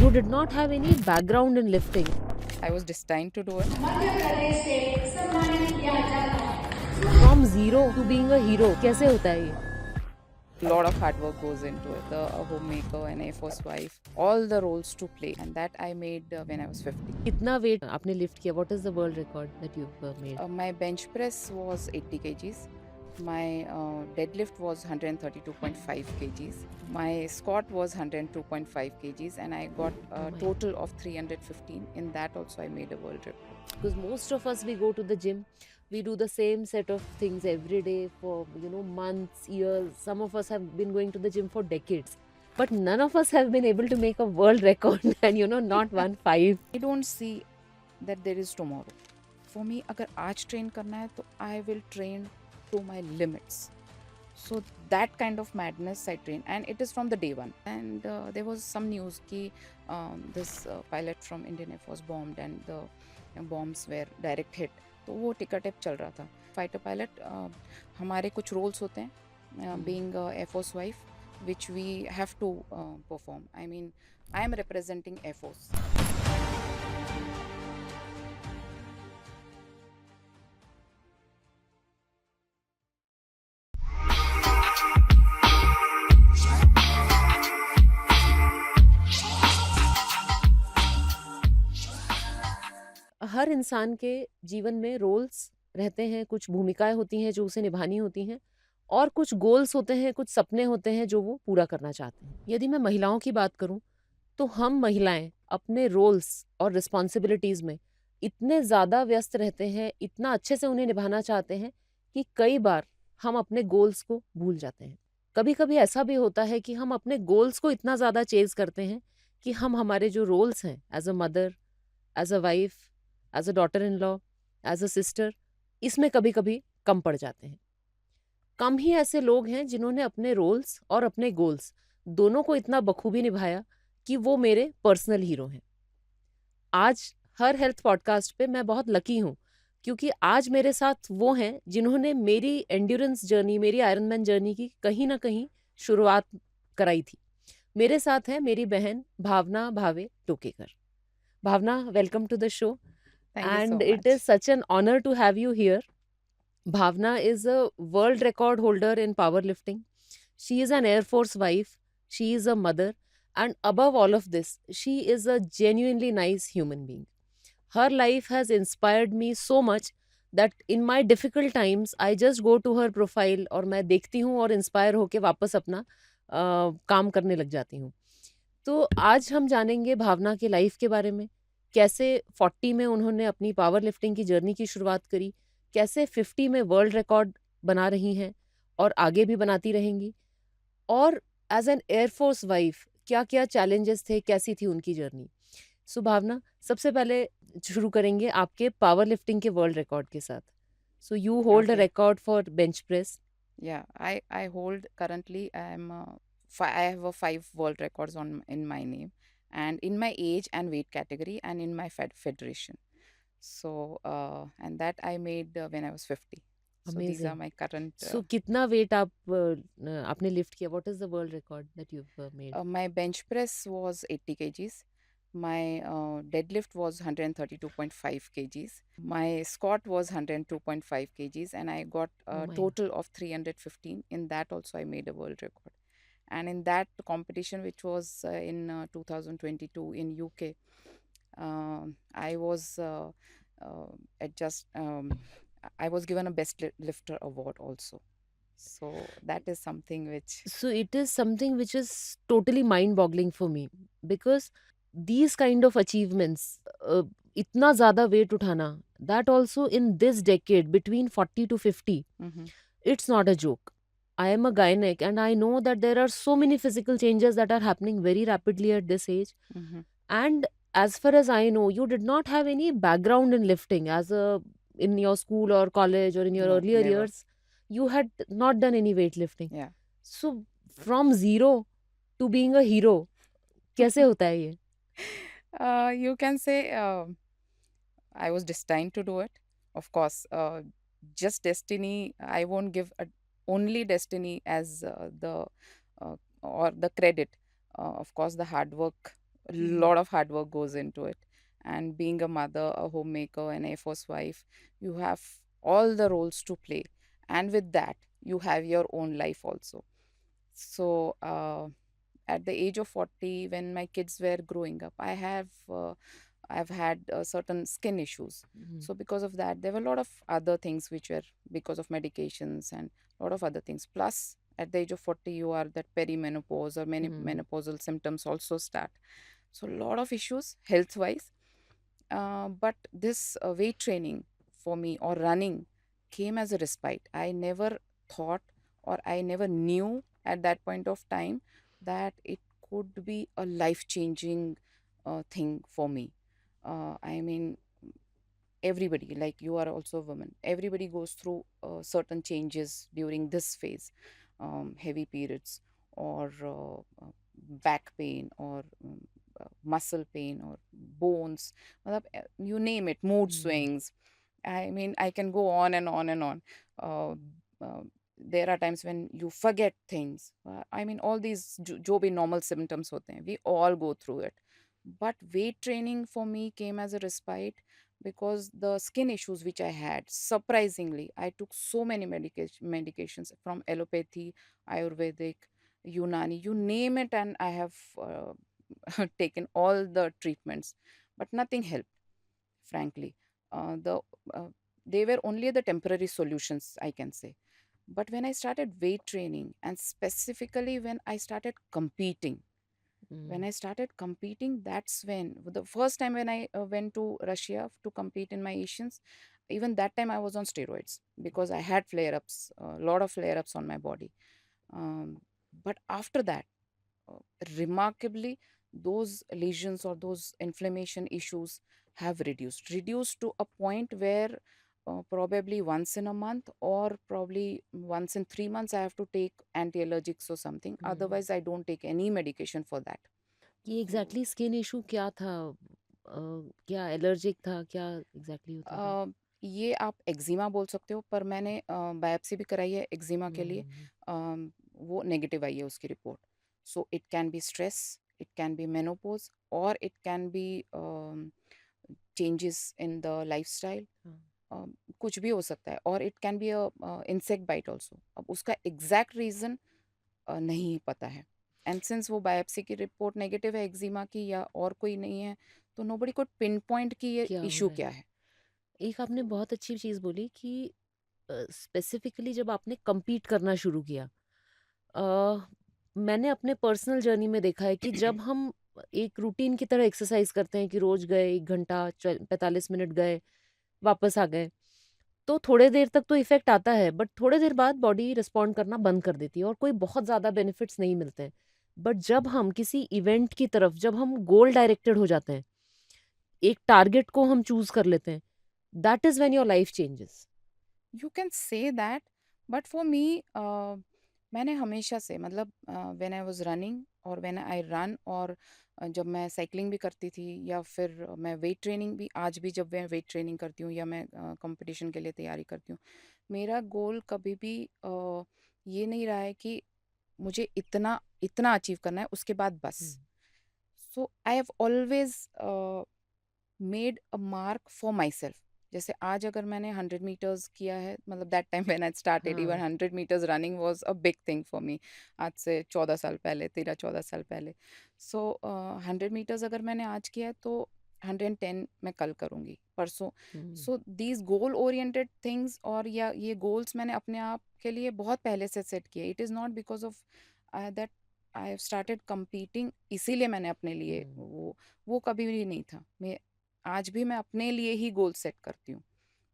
You did not have any background in lifting. I was destined to do it. From zero to being a hero, कैसे होता है ये? A lot of hard work goes into it. The a homemaker, an Air Force wife, all the roles to play, and that I made when I was 50. कितना wait आपने lift किया? What is the world record that you've made? My bench press was 80 kgs. My deadlift was 132.5 kgs. My squat was 102.5 kgs, and I got a my. total of 315. In that also, I made a world record. Because most of us, we go to the gym, we do the same set of things every day for months, years. Some of us have been going to the gym for decades, but none of us have been able to make a world record and not 1.5. I don't see that there is tomorrow. For me, अगर आज train करना है तो I will train to my limits. So that kind of madness I train, and it is from the day one. And there was some news कि this pilot from Indian Air Force bombed and the bombs were direct hit. तो वो ticker tape चल रहा था. Fighter pilot, हमारे कुछ roles होते हैं, being a Air Force wife, which we have to perform. I mean, I am representing Air Force. हर इंसान के जीवन में रोल्स रहते हैं, कुछ भूमिकाएं होती हैं जो उसे निभानी होती हैं, और कुछ गोल्स होते हैं, कुछ सपने होते हैं जो वो पूरा करना चाहते हैं। यदि मैं महिलाओं की बात करूं, तो हम महिलाएं अपने रोल्स और रिस्पॉन्सिबिलिटीज़ में इतने ज़्यादा व्यस्त रहते हैं, इतना अच्छे से उन्हें निभाना चाहते हैं कि कई बार हम अपने गोल्स को भूल जाते हैं। कभी कभी ऐसा भी होता है कि हम अपने गोल्स को इतना ज़्यादा चेज़ करते हैं कि हम हमारे जो रोल्स हैं, as a mother, as a wife, as a daughter in law, as a sister, इसमें कभी कभी कम पड़ जाते हैं। कम ही ऐसे लोग हैं जिन्होंने अपने रोल्स और अपने गोल्स दोनों को इतना बखूबी निभाया कि वो मेरे पर्सनल हीरो हैं। आज हर हेल्थ पॉडकास्ट पे मैं बहुत लकी हूँ, क्योंकि आज मेरे साथ वो हैं जिन्होंने मेरी एंड्योरेंस जर्नी, मेरी आयरन मैन जर्नी की कहीं ना कहीं शुरुआत कराई थी। मेरे साथ है मेरी बहन Bhavana Bhave Tokekar. Bhavana, welcome to the show, Thank you so and it is much. such an honor to have you here. Bhavna is a world record holder in powerlifting. She is an Air Force wife. She is a mother. And above all of this, she is a genuinely nice human being. Her life has inspired me so much that in my difficult times, I just go to her profile और मैं देखती हूँ और inspire होके वापस अपना काम करने लग जाती हूँ। तो आज हम जानेंगे भावना के लाइफ के बारे में, कैसे 40 में उन्होंने अपनी पावर लिफ्टिंग की जर्नी की शुरुआत करी, कैसे 50 में वर्ल्ड रिकॉर्ड बना रही हैं और आगे भी बनाती रहेंगी, और एज एन एयरफोर्स वाइफ क्या क्या चैलेंजेस थे, कैसी थी उनकी जर्नी। सो भावना, सबसे पहले शुरू करेंगे आपके पावर लिफ्टिंग के वर्ल्ड रिकॉर्ड के साथ। So you hold a Okay. Record for bench press. Yeah, I hold currently. I have a 5 world records in my name, and in my age and weight category, and in my federation. So and that I made when I was 50. So these are amazing. my current. सो कितना wait आपने lift किया? What is the world record that you made? My bench press was 80 kgs. My deadlift was 132.5 kgs. My squat was 102.5 kgs, and I got Oh a my God. total of 315. In that also, I made a world record. And in that competition, which was in 2022 in UK, I was uh, at just I was given a best lifter award also. So that is something which. So it is something which is totally mind boggling for me, because these kind of achievements, इतना ज़्यादा wait उठाना, that also in this decade between 40 to 50, Mhm. it's not a joke. I am a gynec and I know that there are so many physical changes that are happening very rapidly at this age. Mhm. And as far as I know, you did not have any background in lifting as a in your school or college or in your No, earlier never. years. You had not done any weightlifting. Yeah. So from zero to being a hero, कैसे होता है ये? You can say I was destined to do it. Of course, just destiny. I won't give only destiny as the or the credit. Of course, the hard work A lot of hard work goes into it. And being a mother, a homemaker, an Air Force wife, you have all the roles to play. And with that, you have your own life also. So, at the age of 40, when my kids were growing up, I've had certain skin issues. Mhm. So because of that, there were a lot of other things which were because of medications and a lot of other things. Plus, at the age of 40, you are that perimenopause or many Mhm. menopausal symptoms also start. So a lot of issues health wise. But this weight training for me or running came as a respite. I never thought or I never knew at that point of time that it could be a life changing thing for me. I mean, everybody, like you are also a woman, everybody goes through certain changes during this phase, heavy periods or back pain or muscle pain or bones, you name it, mood Mhm. swings. I mean, I can go on and on and on. uh, uh, there are times when you forget things. I mean, all these जो भी normal symptoms होते हैं, we all go through it. But weight training for me came as a respite because the skin issues which I had, surprisingly, I took so many medications from allopathy, Ayurvedic, Unani, you name it, and I have taken all the treatments, but nothing helped, frankly. The They were only the temporary solutions, I can say. But when I started weight training, and specifically when Mhm. I started competing, that's when the first time when I went to Russia to compete in my Asians, even that time I was on steroids because I had flare ups, a lot of flare ups on my body. Um, but after that, uh, remarkably, those lesions or those inflammation issues have reduced to a point where probably once in a month or probably once in 3 months I have to take anti-allergics or something. Mhm. Otherwise, I don't take any medication for that. ये exactly skin issue क्या था? क्या allergic था? क्या exactly होता था? अ, ये आप एक्जिमा बोल सकते हो, पर मैंने बायोप्सी भी कराई है एक्जिमा के लिए। हुँ। वो नेगेटिव आई है उसकी report. So it can be stress, it can be menopause और it can be changes in the lifestyle. हाँ। अ, कुछ भी हो सकता है और it can be insect bite also. अब उसका एग्ज़ैक्ट रीज़न नहीं पता है। एंड सिंस वो बायोप्सी की रिपोर्ट नेगेटिव है एक्जिमा की या और कोई नहीं है, तो नोबडी कुड पिन पॉइंट कि ये क्या हो इश्यू रहा है? क्या है। एक आपने बहुत अच्छी चीज़ बोली कि स्पेसिफ़िकली जब आपने कम्पीट करना शुरू किया। अ, मैंने अपने पर्सनल जर्नी में देखा है कि जब हम एक रूटीन की तरह एक्सरसाइज़ करते हैं कि रोज़ गए 1 घंटा च 45 मिनट गए, वापस आ गए। तो थोड़े देर तक तो इफ़ेक्ट आता है, बट थोड़े देर बाद बॉडी रिस्पॉन्ड करना बंद कर देती है और कोई बहुत ज़्यादा बेनिफिट्स नहीं मिलते हैं। बट जब हम किसी इवेंट की तरफ जब हम गोल डायरेक्टेड हो जाते हैं, एक टारगेट को हम चूज़ कर लेते हैं, that is when your life changes. You can say that, but for me, मैंने हमेशा से मतलब व्हेन आई वाज रनिंग और व्हेन आई रन और जब मैं साइकिलिंग भी करती थी या फिर मैं वेट ट्रेनिंग भी, आज भी जब मैं वेट ट्रेनिंग करती हूँ या मैं कंपटीशन के लिए तैयारी करती हूँ, मेरा गोल कभी भी ये नहीं रहा है कि मुझे इतना इतना अचीव करना है उसके बाद बस। Hmm, so I have always made a mark for myself. जैसे आज अगर मैंने 100 मीटर्स किया है, मतलब that time when I started, even हाँ। 100 metres running was a big thing for me. आज से 14 साल पहले, 13 14 साल पहले। सो 100 मीटर्स अगर मैंने आज किया है तो 110 मैं कल करूँगी, परसों। Hmm, so these goal oriented things और या ये गोल्स मैंने अपने आप के लिए बहुत पहले से सेट किए। It is not because of that I have started competing, इसीलिए मैंने अपने लिए हुँ। वो कभी भी नहीं था। मैं आज भी मैं अपने लिए ही गोल सेट करती हूँ।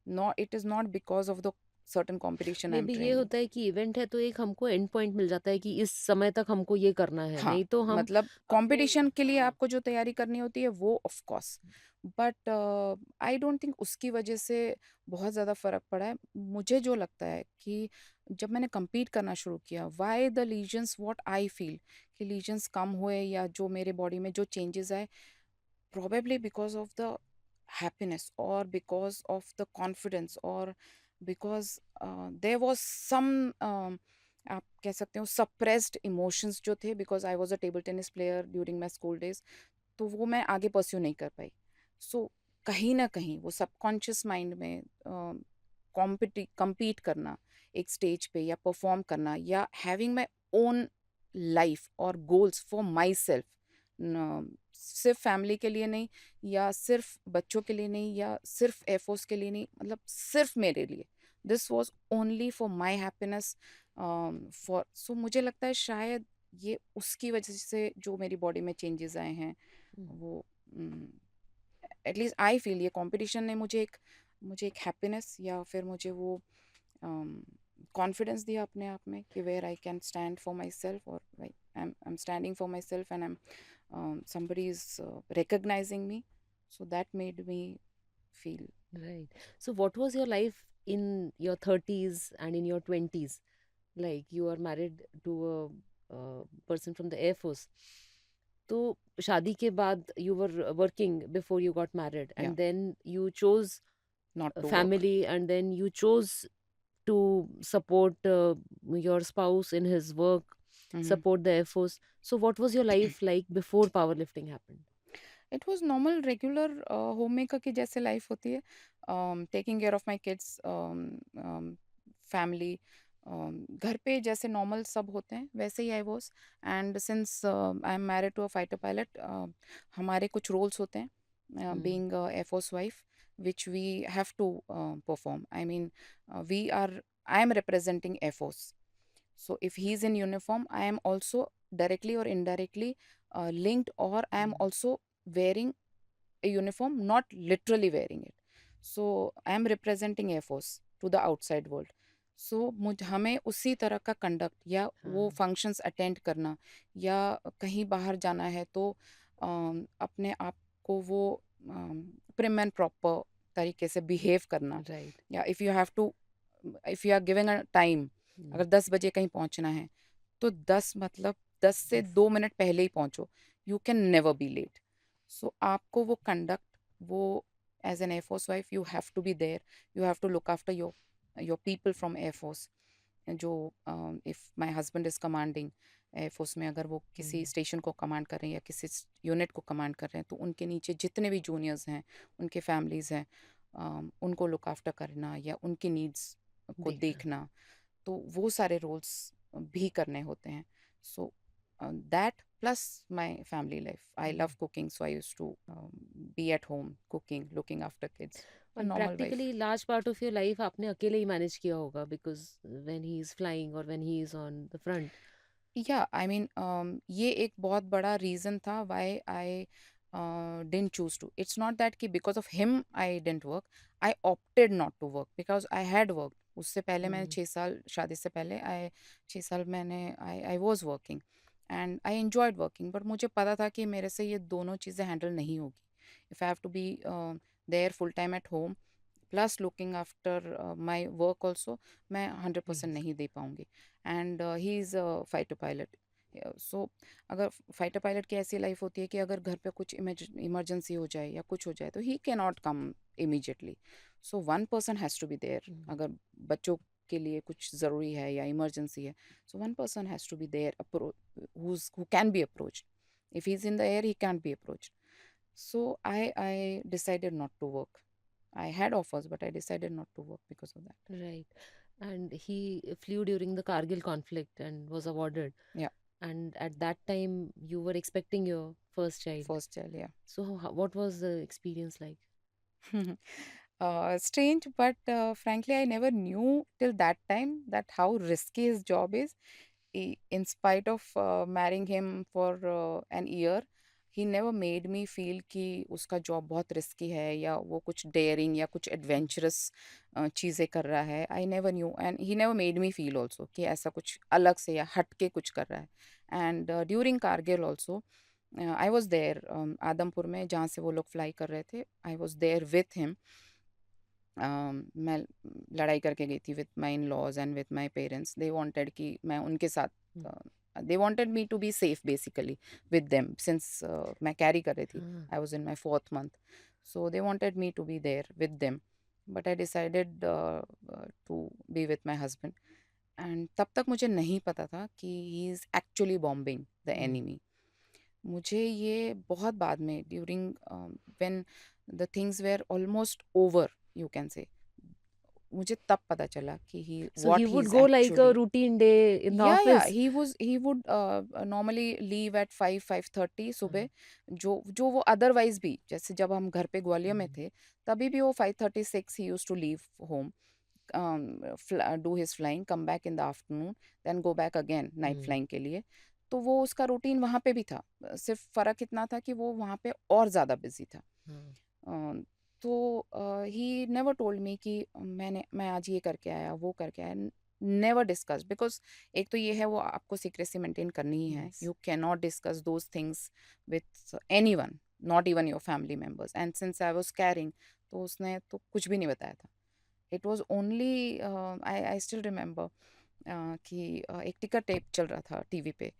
Not it is not because of the certain competition I may maybe ये ट्रेनिंग। होता है कि इवेंट है तो एक हमको एंड पॉइंट मिल जाता है कि इस समय तक हमको ये करना है, हाँ, नहीं तो हम मतलब अपने कॉम्पिटिशन के लिए हाँ। आपको जो तैयारी करनी होती है वो of course, but I don't think उसकी वजह से बहुत ज़्यादा फ़र्क पड़ा है। मुझे जो लगता है कि जब मैंने कम्पीट करना शुरू किया, why the lesions what I feel कि लीजन्स कम हुए या जो मेरे बॉडी में जो चेंजेज़ आए, probably because of the happiness or because of the confidence or because there was some आप कह सकते हो suppressed emotions जो थे, because I was a table tennis player during my school days। तो वो मैं आगे परस्यू नहीं कर पाई। सो कहीं ना कहीं वो सबकॉन्शियस माइंड में compete करना एक स्टेज पे, या परफॉर्म करना, या हैविंग माई ओन लाइफ और गोल्स फॉर माई सेल्फ, सिर्फ फैमिली के लिए नहीं, या सिर्फ बच्चों के लिए नहीं, या सिर्फ एयरफोर्स के लिए नहीं, मतलब सिर्फ मेरे लिए, this was only for my happiness. For so मुझे लगता है शायद ये उसकी वजह से जो मेरी बॉडी में चेंजेस आए हैं, हुँ, वो एटलीस्ट आई फील ये कंपटीशन ने मुझे एक हैप्पीनेस, या फिर मुझे वो कॉन्फिडेंस दिया अपने आप में कि where I can stand for myself, और I am standing for myself, and somebody is recognizing me, so that made me feel. right. So what was your life in your 30s and in your 20s? Like you are married to a person from the Air Force. तो शादी के बाद you were working before you got married, Yeah, and then you chose not a to work. family, and then you chose to support your spouse in his work, Mhm. support the Air Force. So what was your life like before powerlifting happened? It was normal regular home maker की जैसे life होती है, taking care of my kids, family, घर पे जैसे normal सब होते हैं वैसे ही I was. And since I am married to a fighter pilot, हमारे कुछ रोल्स होते हैं Mm. Being air force wife, which we have to perform. I mean, I am representing Air Force. So if he's in uniform, I am also directly or indirectly linked, or I am Mm. also wearing a uniform, not literally wearing it. So I am representing Air Force to the outside world. So हमें उसी तरह का conduct, या वो हाँ, functions attend करना, या कहीं बाहर जाना है तो अपने आप को वो प्रिम एंड प्रॉपर तरीके से बिहेव करना, right. या if you are giving a time, Mm. अगर 10 बजे कहीं पहुंचना है तो 10 से 2 मिनट पहले ही पहुंचो। You can never be late. So आपको वो कंडक्ट, वो as an air force wife you have to be there, you have to look after your people from air force. जो if my husband is commanding air force में, अगर वो किसी Mm. Station को command कर रहे हैं या किसी यूनिट को कमांड कर रहे हैं, तो उनके नीचे जितने भी जूनियर्स हैं, उनके फैमिलीज़ हैं, उनको लुक आफ्टर करना या उनकी नीड्स को देखना। देखना, तो वो सारे रोल्स भी करने होते हैं। So that plus my family life, I love Mm. Cooking, so I used to be at home cooking, looking after kids, और normal wife. Practically large part of your life आपने अकेले ही मैनेज किया होगा, because when he is flying और when he is on the front. या I mean ये एक बहुत बड़ा रीज़न था why I didn't choose to. It's not that कि because of him I didn't work, I opted not to work because I had work. उससे पहले मैंने 6 साल, शादी से पहले आई 6 साल मैंने I was working and I enjoyed working, but मुझे पता था कि मेरे से ये दोनों चीज़ें हैंडल नहीं होगी। If I have to be there full time at home plus looking after my work also, मैं 100% यस। नहीं दे पाऊँगी। And he is a fighter pilot. So अगर फाइटर पायलट की ऐसी लाइफ होती है कि अगर घर पे कुछ इमरजेंसी हो जाए या कुछ हो जाए तो he can not come immediately. So one person has to be there. अगर बच्चों के लिए कुछ ज़रूरी है या इमरजेंसी है, so one person has to be there who can be approached. If he is in the air he can be approached. So I decided not to work. I had offers, but I decided not to work because of that. Right. And he flew during the Kargil conflict and was awarded. Yeah, And at that time, you were expecting your first child. first child. Yeah. So, what was the experience like? Strange, but frankly, I never knew till that time that how risky his job is. In spite of marrying him for an year, he never made me feel कि उसका job बहुत risky है या वो कुछ dairying या कुछ adventurous चीज़ें कर रहा है। आई never knew and he never made me feel also कि ऐसा कुछ अलग से या हट के कुछ कर रहा है। And during Kargil also I was there, Adampur में जहाँ से वो लोग फ्लाई कर रहे थे, I was there with him. मैं लड़ाई करके गई थी with my in laws and with my parents. They wanted कि मैं उनके साथ, Mm. They wanted me to be safe basically with them, since मैं कैरी कर रही थी। Ah. I was in my 4th month, so they wanted me to be there with them, but I decided to be with my husband. And तब तक मुझे नहीं पता था कि he is actually bombing the Mm. Enemy. मुझे ये बहुत बाद में, during when the things were almost over, you can say, मुझे तब पता चला कि he So he what he would is go like a actually. routine day in the Yeah, office. he would normally leave at 5:30 सुबह. हाँ, जो वो otherwise भी, जैसे जब हम घर पे ग्वालियर में हम्म, थे, तभी भी वो 5:36 he used to leave home, do his flying, come back in the afternoon, then go back again night hmm, flying के लिए. तो वो उसका रूटीन वहाँ पे भी था. सिर्फ फ़र्क इतना था कि वो वहाँ पे और ज़्यादा बिजी था. हाँ, अ, तो ही नेवर टोल्ड मी कि मैं आज ये करके आया, वो करके आया. नेवर डिस्कस, बिकॉज एक तो ये है, वो आपको सीक्रेसी मेंटेन करनी ही है. yes. You can not discuss those things with any one, not even your family members. And since I was carrying, तो उसने तो कुछ भी नहीं बताया था. It was only, I still remember कि एक टिकर टेप चल रहा था टीवी पे.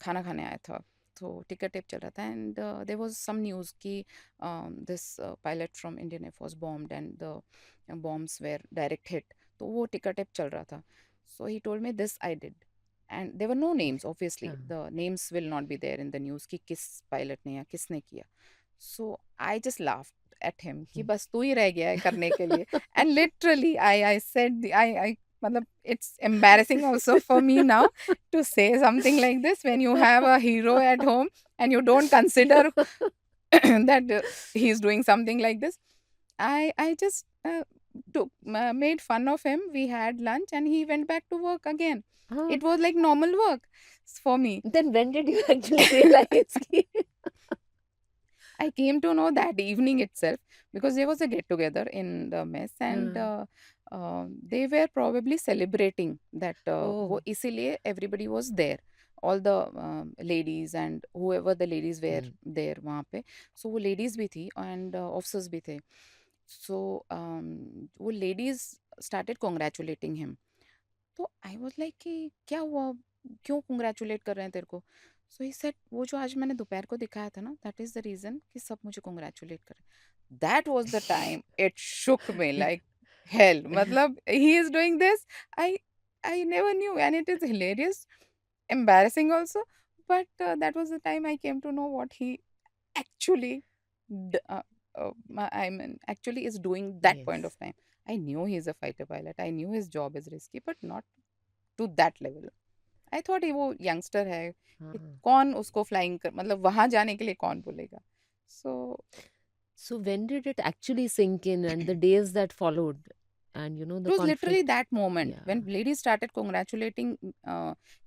खाना खाने आया था, तो टिकर टेप चल रहा था. And there was some news कि this pilot from Indian air force bombed and the bombs were direct hit. तो वो टिकर टेप चल रहा था. So he told me this I did. And there were no names, obviously हाँ, the names will not be there in the news कि किस pilot ने या किसने किया. So I just laughed at him कि हम्म, बस तू ही रह गया है करने के लिए. And literally, I said, matlab, it's embarrassing also for me now to say something like this when you have a hero at home and you don't consider that he's doing something like this. I just made fun of him. We had lunch and he went back to work again. हाँ. It was like normal work for me. Then when did you actually realize कि I came to know that evening itself, because there was a get together in the mess. And हाँ, they were probably celebrating that, ओह, वो इसीलिए everybody was there, all the ladies and whoever the ladies were hmm, there वहाँ पे. So वो ladies भी थी and officers भी थे. So वो ladies started congratulating him. तो आई वाज लाइक कि क्या हुआ, क्यों कंग्रेचुलेट कर रहे हैं तेरे को. सो ही सेड, वो जो आज मैंने दोपहर को दिखाया था ना, दैट इज द रीजन कि सब मुझे कंग्रेचुलेट कर रहे हैं. That was the time it shook me like hell. मतलब he is doing this. I I never knew, and it is hilarious, embarrassing also. But that was the time I came to know what he actually I mean actually is doing that point yes. of time. I knew he's a fighter pilot, I knew his job is risky, but not to that level. I thought वो youngster है, कि हाँ. कौन उसको flying कर, मतलब वहां जाने के लिए कौन बोलेगा. सो So when did it actually sink in and the days that followed and it the was literally conflict? that moment Yeah. when ladies started congratulating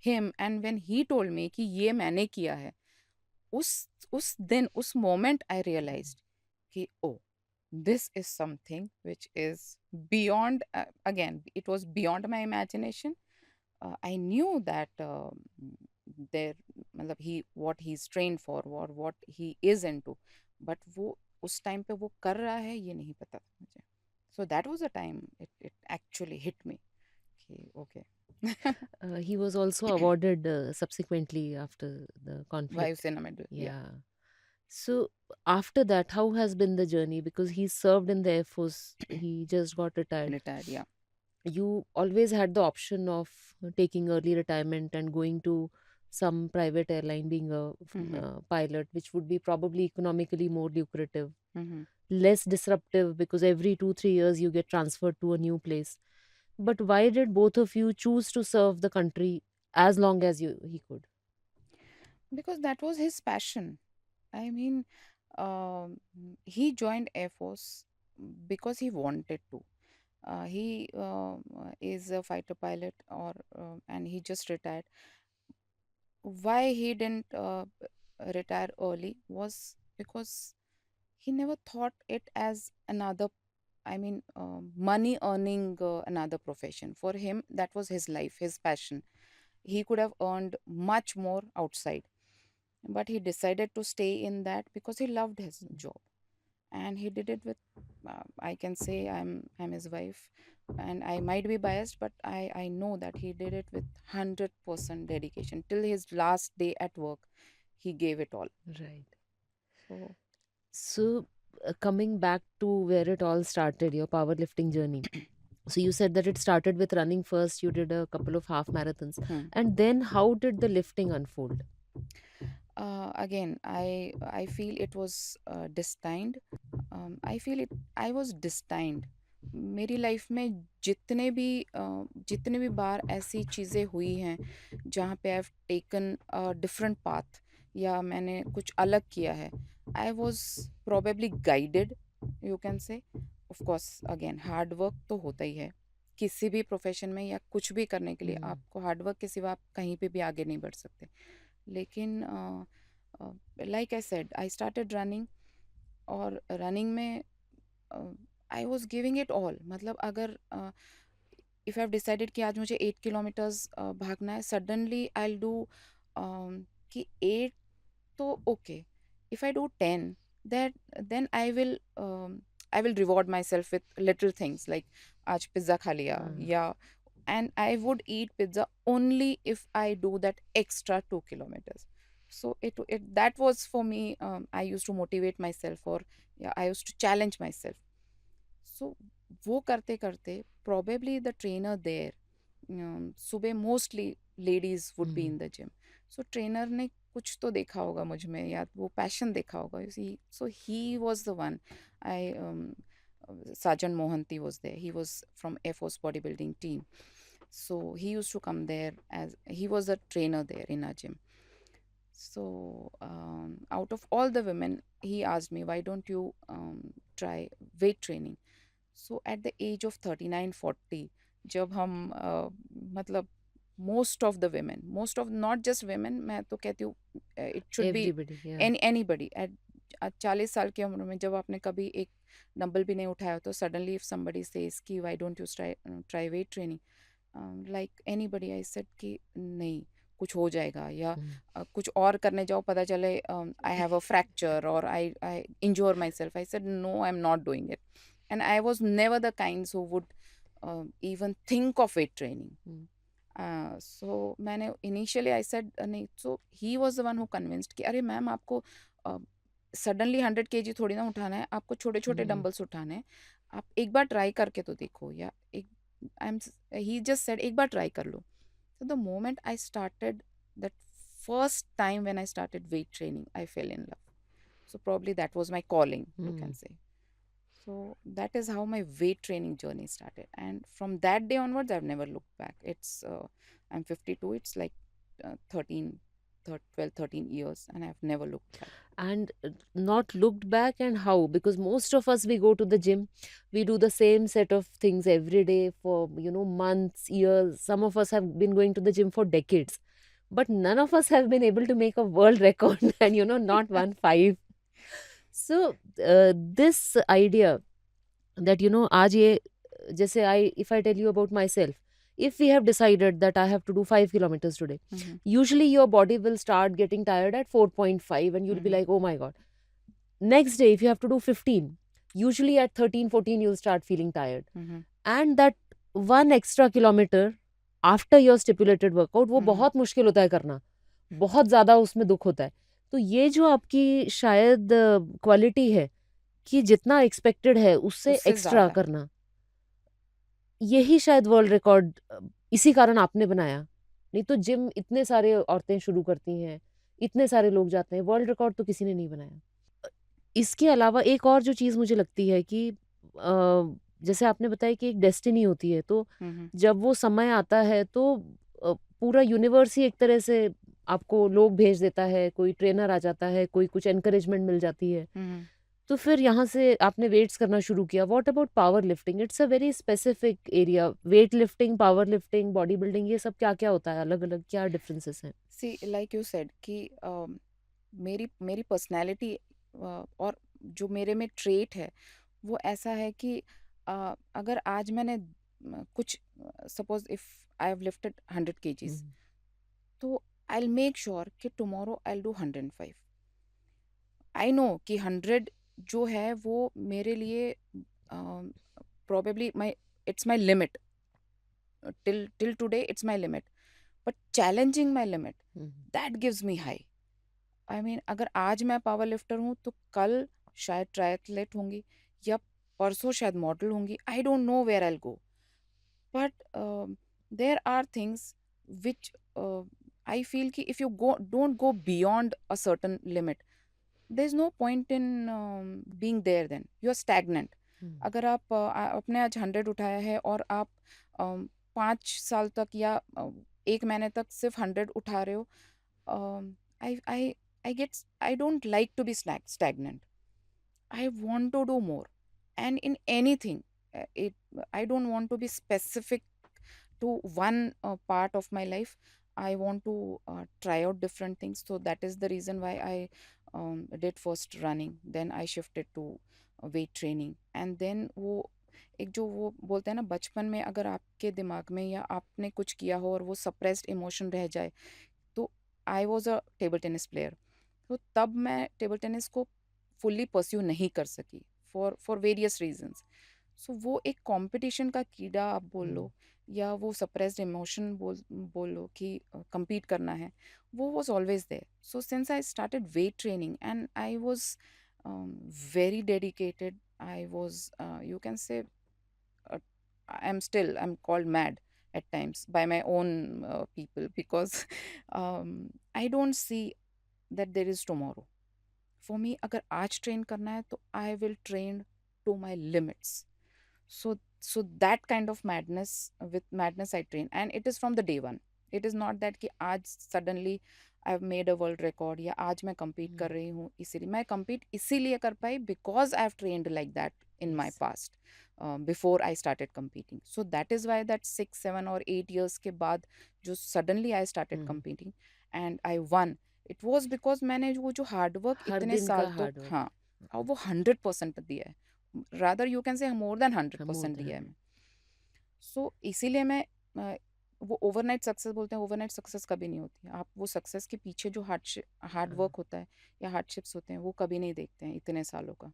him, and when he told me कि ये मैंने किया है. उस दिन, उस moment I realised कि ओ, this is something which is beyond, again it was beyond my imagination. I knew that there, मतलब he, what he's trained for or what he is into, but वो उस टाइम पे वो कर रहा है ये नहीं पता था मुझे. So that was the time it actually hit me कि okay. He was also awarded subsequently after the conflict. वायुसेना medal, yeah. Yeah. So after that, how has been the journey? Because he served in the Air Force, he just got retired. Retired, yeah. You always had the option of taking early retirement and going to some private airline, being a Mm-hmm. pilot, which would be probably economically more lucrative, Mm-hmm. less disruptive because every 2-3 years you get transferred to a new place. But why did both of you choose to serve the country as long as he could? Because that was his passion. I mean, um, he joined Air Force because he wanted to. He is a fighter pilot, or and he just retired. Why he didn't retire early was because he never thought it as another, I mean, money earning another profession. For him, that was his life, his passion. He could have earned much more outside, but he decided to stay in that because he loved his job. And he did it with, I can say I'm his wife, and I might be biased, but I know that he did it with 100% dedication till his last day at work. He gave it all. Right. So So, coming back to where it all started, your powerlifting journey. So, you said that it started with running first, you did a couple of half marathons. hmm. And then, how did the lifting unfold? Again, I feel it was destined. I feel it I was destined. मेरी life में जितने भी बार ऐसी चीज़ें हुई हैं जहाँ पे I have taken a different path या मैंने कुछ अलग किया है, I was probably guided, you can से। Of course again hard work तो होता ही है किसी भी प्रोफेशन में या कुछ भी करने के लिए। हुँ। आपको हार्ड वर्क के सिवा आप कहीं पे भी आगे नहीं बढ़ सकते। लेकिन like I said I started running, और रनिंग में I was giving it all. मतलब अगर इफ़ आई हैव डिसाइडेड कि आज मुझे 8 किलोमीटर्स भागना है, सडनली आई विल डू कि 8 तो okay, if I do 10, that then I will reward myself with little things like आज पिज़्ज़ा खा लिया, हाँ। या and I would eat pizza only if I do that extra 2 kilometers. So it that was for me. I used to motivate myself, or yeah, I used to challenge myself. So वो करते करते probably the trainer there, सुबह mostly ladies would be hmm. In the gym, so trainer ने कुछ तो देखा होगा मुझ में या वो पैशन देखा होगा। So he was the one I Sergeant Mohanty was there. He was from Air Force bodybuilding team. So he used to come there as he was a trainer there in our gym. So out of all the women, he asked me, why don't you try weight training? So at the age of 39, 40, जब हम मतलब most of not just women, मैं तो कहती हूँ it should be everybody या anybody at 40 साल की उम्र में जब आपने कभी एक डंबल भी नहीं उठाया, तो सडनली इफ somebody says कि why don't you try weight training, like anybody I said कि नहीं, कुछ हो जाएगा, या हुँ। कुछ और करने जाओ पता चले आई हैव अ फ्रैक्चर और I injure myself. I said no, I am not doing it, and I was never the kind who would even think of weight training. Hmm. So मैंने initially I said नहीं, so he was the one who convinced कि अरे ma'am आपको suddenly 100 kg थोड़ी ना उठाना है, आपको छोटे छोटे हुँ। डंबल्स उठाने हैं, आप एक बार ट्राई करके तो देखो, या एक I'm he just said एक बार ट्राई कर लो। So the moment I started, that first time when I started weight training, I fell in love. So probably that was my calling, you can hmm. say. So that is how my weight training journey started, and from that day onwards, I've never looked back. I'm 52. It's like 13, 12, 13 years, and I've never looked back. And not looked back, and how? Because most of us, we go to the gym, we do the same set of things every day for, months, years. Some of us have been going to the gym for decades, but none of us have been able to make a world record and, not 1 5. So this idea that, आज ये, जैसे I if I tell you about myself, if we have decided that I have to do 5 kilometers today, Mhm, usually your body will start getting tired at 4.5 and you'll be mhm, like, oh my God. Next day, if you have to do 15, usually at 13, 14, you'll start feeling tired. mhm, And that one extra kilometer after your stipulated workout, वो mhm. बहुत मुश्किल होता है करना, बहुत ज़्यादा उसमें दुख होता है। तो ये जो आपकी शायद क्वालिटी है कि जितना एक्सपेक्टेड है उससे उससे एक्स्ट्रा ज़्यादा। करना, यही शायद वर्ल्ड रिकॉर्ड इसी कारण आपने बनाया। नहीं तो जिम इतने सारे औरतें शुरू करती हैं, इतने सारे लोग जाते हैं, वर्ल्ड रिकॉर्ड तो किसी ने नहीं बनाया। इसके अलावा एक और जो चीज़ मुझे लगती है कि जैसे आपने बताया कि एक डेस्टिनी होती है, तो Mhm, जब वो समय आता है तो पूरा यूनिवर्स ही एक तरह से आपको लोग भेज देता है, कोई ट्रेनर आ जाता है, कोई कुछ एनकरेजमेंट मिल जाती है। mhm. तो फिर यहाँ से आपने वेट्स करना शुरू किया। What about power lifting? It's a very specific area. Weight lifting, power lifting, body building, ये सब क्या-क्या होता है? अलग-अलग क्या डिफरेंसेस हैं? सी लाइक यू सेड कि मेरी मेरी पर्सनैलिटी और जो मेरे में ट्रेट है वो ऐसा है कि अगर आज मैंने कुछ suppose if I have lifted 100 kgs, हुँ। तो आई विल मेक श्योर कि tomorrow I will do 105। I know कि 100 जो है वो मेरे लिए probably my it's my limit, till today it's my limit, but challenging my limit, hmm. That gives me high. I mean अगर आज मैं पावर लिफ्टर हूँ तो कल शायद ट्रायथलेट होंगी, या परसों शायद मॉडल होंगी। I don't know where I go, but there are things which I feel कि if you don't go beyond a certain limit, there is no point in being there. Then you are stagnant. हम्म, अगर आप अपने आज 100 उठाया है और आप 5 साल तक या 1 महीने तक सिर्फ 100 उठा रहे हो, I I I get I don't like to be stagnant. I want to do more. And in anything, it I don't want to be specific to one part of my life. I want to try out different things. So that is the reason why I did first running. Then I shifted to weight training. And then वो एक जो वो बोलते हैं ना, बचपन में अगर आपके दिमाग में या आपने कुछ किया हो और वो सप्रेस्ड इमोशन रह जाए, तो I was a table tennis player. तो तब मैं टेबल टेनिस को फुल्ली परस्यू नहीं कर सकी फॉर वेरियस रीजंस. सो वो एक कंपटीशन का कीड़ा आप बोल हम्म, लो, या वो सप्रेस्ड इमोशन बोल लो कि compete करना है, वो was always there. So since I started weight training and I was very dedicated, I was you can say uh, I'm called mad at times by my own people because I don't see that there is tomorrow. For me, अगर आज train करना है तो I will train to my limits. So that kind of madness, with madness I train, and it is from the day one. It is not that कि आज suddenly I've made a world record या आज मैं compete कर हम्म, रही हूँ इसीलिए मैं compete इसीलिए कर पाई because I've trained like that in my yes, past, before I started competing. So that is why that 6, 7 or 8 years के बाद जो suddenly I started hmm, competing and I won, it was because मैंने वो जो hard work हर इतने दिन साल का तो हार्ड वर्क. हाँ, और वो 100% दिया है. Rather you can say more than hundred more percent than दिया है 100. मैं. सो इसीलिए मैं वो ओवरनाइट सक्सेस बोलते हैं, ओवरनाइट सक्सेस कभी नहीं होती. आप वो सक्सेस के पीछे जो हार्ड हाँ, वर्क होता है या हार्डशिप्स होते हैं वो कभी नहीं देखते हैं इतने सालों का.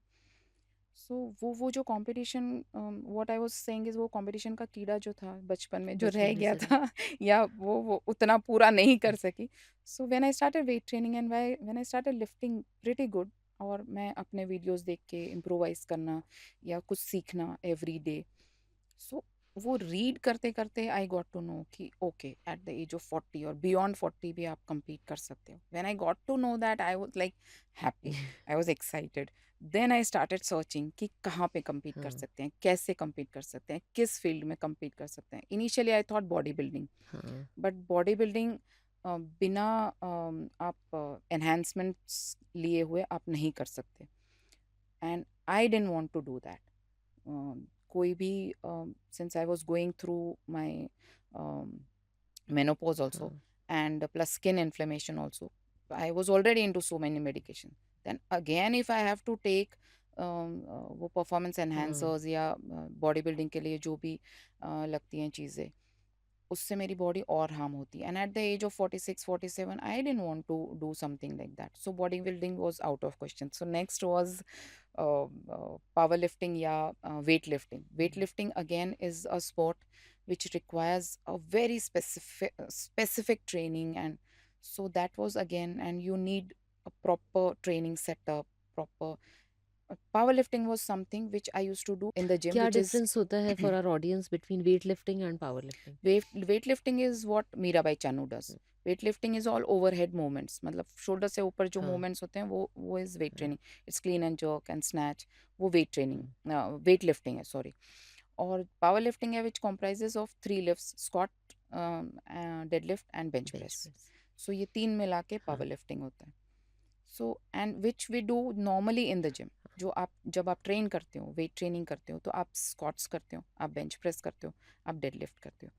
सो वो जो competition, what I was saying is वो कंपटीशन का कीड़ा जो था बचपन में जो बचपन रह में गया से रहे. था या वो उतना पूरा नहीं कर सकी. सो when I started weight training and when I started lifting pretty good, और मैं अपने वीडियोस देख के इम्प्रोवाइज करना या कुछ सीखना एवरी डे. सो वो रीड करते करते आई गॉट टू नो कि okay at the age of 40 और बियॉन्ड 40 भी आप compete कर सकते हो. When I got to know that I was like happy, I was excited. Then I started searching कि कहाँ पे compete कर हाँ, सकते हैं, कैसे compete कर सकते हैं, किस फील्ड में compete कर सकते हैं. Initially I thought body building, हाँ, बट बॉडी बिल्डिंग बिना आप एनहेंसमेंट्स लिए हुए आप नहीं कर सकते. And I don't want to do that. कोई भी, since I was going through my um, menopause also, हाँ, and plus skin inflammation also, I was already into so many medication. Then again if I have to take वो performance हाँ. enhancers या body building के लिए जो भी लगती हैं चीज़ें, उससे मेरी बॉडी और हार्म होती है. And at the age of 46 47 I didn't want to do something like that. So body building was out of question. So next was power lifting या weight lifting. Weight hmm. Lifting again is a sport which requires a very specific training, and so that was again, and you need a proper training setup, proper powerlifting was something which I used to do in the gym, क्या which is difference होता है for our audience between weight lifting and power lifting? weightlifting is what Mirabai Chanu does. Weightlifting is all overhead movements. मतलब shoulder से ऊपर जो हाँ, movements होते हैं वो इज वेट हाँ, training. It's clean and jerk and snatch. वो weight training, hmm, weight lifting है, सॉरी. और पावर लिफ्टिंग है which comprises of 3 lifts: squat, deadlift and bench bench press. Press. So ये 3 मिला के हाँ, पावर लिफ्टिंग होता है. So and which we do normally in the gym. जो आप जब आप ट्रेन करते हो, वेट ट्रेनिंग करते हो, तो आप स्क्वाट्स करते हो, आप बेंच प्रेस करते हो, आप डेडलिफ्ट करते हो.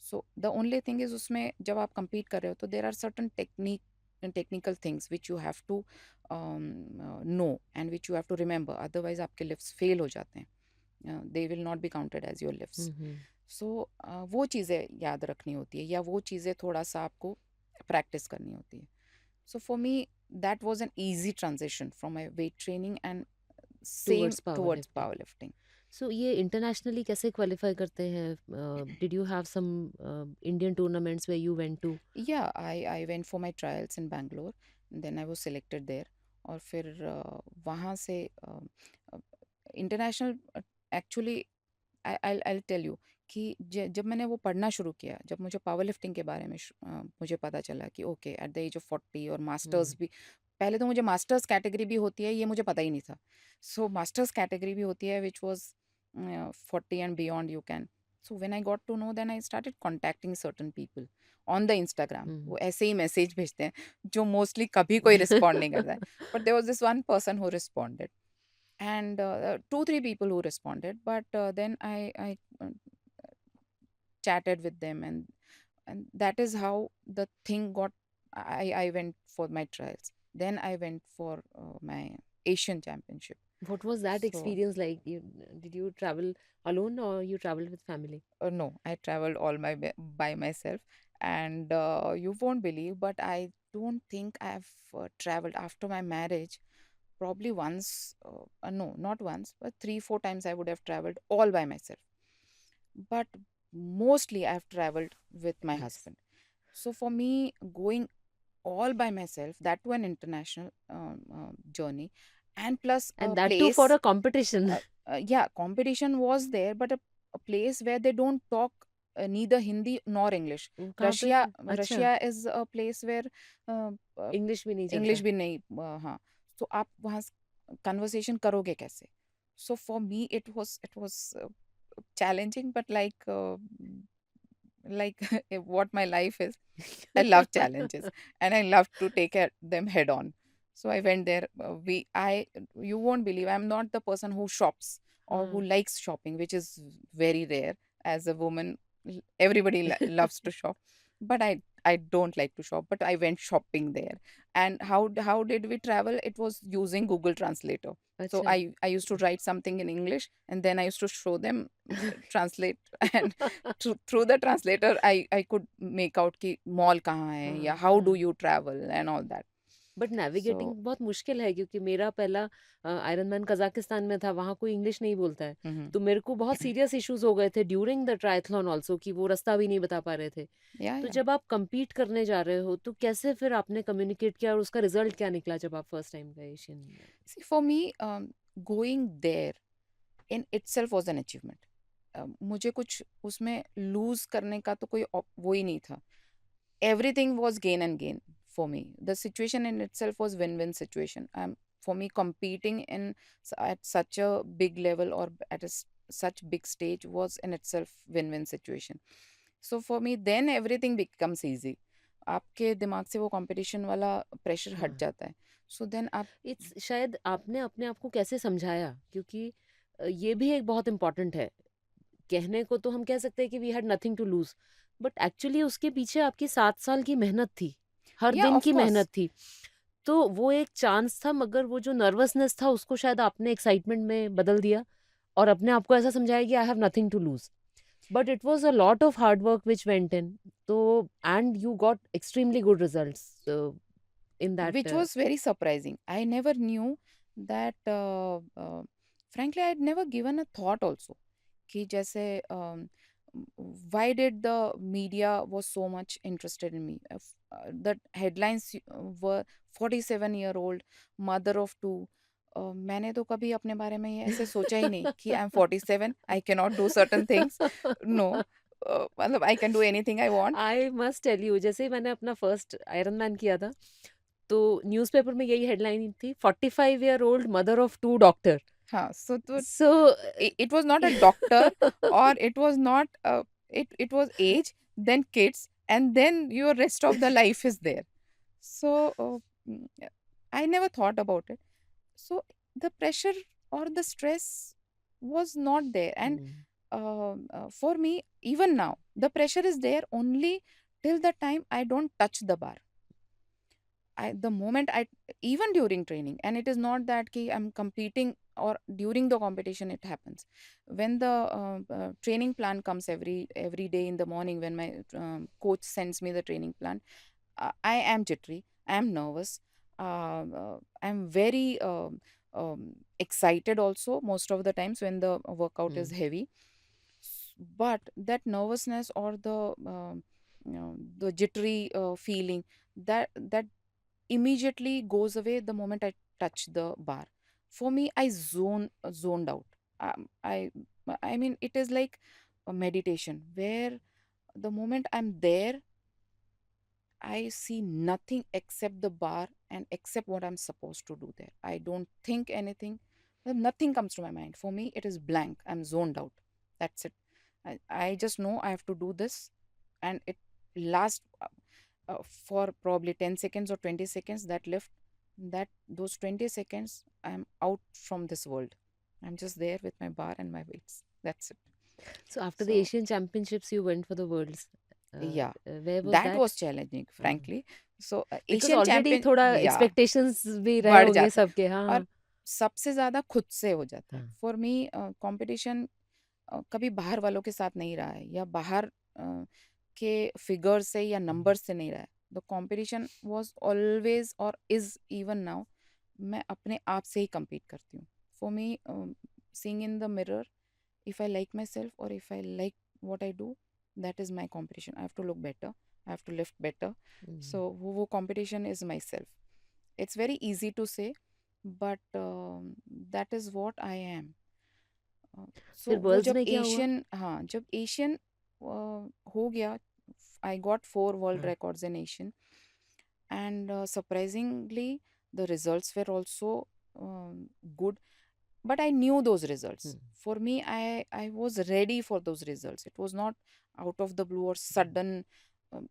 So the only thing is उसमें जब आप compete कर रहे हो तो there are certain technical things which you have to know and which you have to remember, otherwise आपके lifts fail हो जाते हैं. They will not be counted as your lifts. हम्म. सो वो चीज़ें याद रखनी होती है या वो चीज़ें थोड़ा सा आपको प्रैक्टिस करनी होती है. So for me, that was an easy transition from my weight training and same towards power towards लिफ्टिंग. powerlifting. सो ये इंटरनेशनली कैसे क्वालिफाई करते हैं? Did you have some Indian tournaments way you went to? Yeah, I went for my trials in Bangalore, and then I was selected there. और फिर वहाँ से international, actually I'll tell you कि जब मैंने वो पढ़ना शुरू किया, जब मुझे पावर लिफ्टिंग के बारे में मुझे पता चला कि okay at the age of 40 और मास्टर्स हुँ। भी, पहले तो मुझे मास्टर्स कैटेगरी भी होती है ये मुझे पता ही नहीं था। सो मास्टर्स कैटेगरी भी होती है which was 40 and beyond you can. So when I got to know then I started contacting certain people on the Instagram. Hmm. वो ऐसे ही मैसेज भेजते हैं जो मोस्टली कभी कोई रिस्पॉन्ड नहीं करता है, but there was this one person who responded and two three people who responded, but then I chatted with them, and that is how the thing got. I went for my trials, then I went for my Asian championship. What was that So experience like? Did you travel alone or you traveled with family? no, I traveled all by myself, and you won't believe, but I don't think I've traveled after my marriage. Probably once, no, not once, but three, four times I would have traveled all by myself. But mostly I've traveled with my Yes. husband. So for me, going all by myself, that to an international journey, and plus And a that too for place, a competition. uh, yeah, competition was there, but a place where they don't talk neither Hindi nor English. कहाँ पे? अच्छा, Russia is a place where uh, uh, English भी नहीं English चलता। भी नहीं, हाँ, तो आप वहाँ कन्वर्सेशन करोगे कैसे? सो for me it was challenging, but like what my life is, I love challenges and I love to them head on. So I went there. You won't believe, I'm not the person who shops or who हाँ। likes shopping, which is very rare. As a woman, everybody loves to shop, but I don't like to shop. But I went shopping there, and how did we travel? It was using Google Translator. So अच्छा। I used to write something in English, and then I used to show them translate, and through the translator I could make out कि mall कहाँ है या हाँ, how do हाँ। you travel and all that. But navigating So बहुत मुश्किल है क्योंकि मेरा पहला आयरन मैन कजाकिस्तान में था, वहाँ कोई इंग्लिश नहीं बोलता है। mhm. तो मेरे को बहुत सीरियस इश्यूज हो गए थे ड्यूरिंग द ट्रायथलॉन ऑल्सो कि वो रास्ता भी नहीं बता पा रहे थे। Yeah, तो yeah. जब आप compete करने जा रहे हो तो कैसे फिर आपने कम्युनिकेट किया और उसका रिजल्ट क्या निकला जब आप फर्स्ट टाइम गए Asian? See, for me, going there in itself was an achievement. मुझे कुछ उसमें lose करने का तो कोई वो ही नहीं था. Everything was gain and gain for me. The situation in itself was win-win situation. For me, competing at such a big level or at such big stage was in itself win-win situation. So for me, then everything becomes easy. आपके दिमाग से वो competition वाला pressure हट हाँ, जाता है. So then आप इट्स शायद आपने अपने आप को कैसे समझाया क्योंकि ये भी एक बहुत इम्पोर्टेंट है। कहने को तो हम कह सकते हैं कि we had nothing to lose, but actually उसके पीछे आपकी 7 साल की मेहनत थी, हर yeah, दिन of की course. मेहनत थी। तो वो एक चांस था मगर वो जो नर्वसनेस था उसको शायद आपने एक्साइटमेंट में बदल दिया और अपने आप को ऐसा समझाया कि I have nothing to lose. But it was a lot of hard work which went in, तो and you got extremely good results in Which that. was very surprising. I never knew that. Frankly, I had never given a thought also. कि जैसे why did the media was so much interested in me? The headlines were 47-year-old mother of two. मैंने तो कभी अपने बारे में ये ऐसे सोचा ही नहीं कि I am 47, I can not do certain things. No, मतलब I can do anything I want. I must tell you, जैसे ही मैंने अपना फर्स्ट आयरन मैन किया था तो न्यूज़पेपर में यही हेडलाइन थी, 45 year old mother of two doctor. हाँ, so so it was not a doctor, or it was not it was age, then kids, and then your rest of the life is there. So I never thought about it. So the pressure or the stress was not there, and for me, even now the pressure is there only till the time I don't touch the bar. The moment I, even during training, and it is not that ki I'm competing or during the competition it happens. When the training plan comes every day in the morning, when my coach sends me the training plan, I am jittery, I am nervous, I'm very excited also most of the times when the workout is heavy. But that nervousness or the jittery feeling, that immediately goes away the moment I touch the bar. For me, I zoned out. I mean, it is like a meditation where the moment I'm there, I see nothing except the bar and except what I'm supposed to do there. I don't think anything. Nothing comes to my mind. For me, it is blank. I'm zoned out. That's it. I just know I have to do this, and it lasts for probably 10 seconds or 20 seconds. That lift, that those 20 seconds, I'm out from this world. I'm just there with my bar and my weights. That's it. So after the So Asian Championships, you went for the Worlds. yeah, Where was that that? was challenging, हाँ, frankly. So because Asian already champion, थोड़ा yeah, expectations भी रहे बढ़ होंगे जाता है, सबके। हाँ, और हाँ। सबसे ज्यादा खुद से हो जाता है. हाँ, फॉर मी कंपटीशन कभी बाहर वालों के साथ नहीं रहा है, या बाहर के फिगर से या हुँ, नंबर से नहीं रहा है. द कंपटीशन वाज ऑलवेज और इज इवन नाउ, मैं अपने आप से ही compete करती हूँ. For me seeing in the mirror, if I like myself or if I like what I do, that is my competition. I have to look better, I have to lift better. Hmm. So वो competition is myself. It's very easy to say, but that is what I am. फिर So वो world's जब में क्या हुआ? Asian, हाँ, जब Asian हो गया, I got 4 world हाँ, records in Asian, and surprisingly the results were also good, but I knew those results. Hmm, For me, I was ready for those results. It was not out of the blue or hmm, sudden.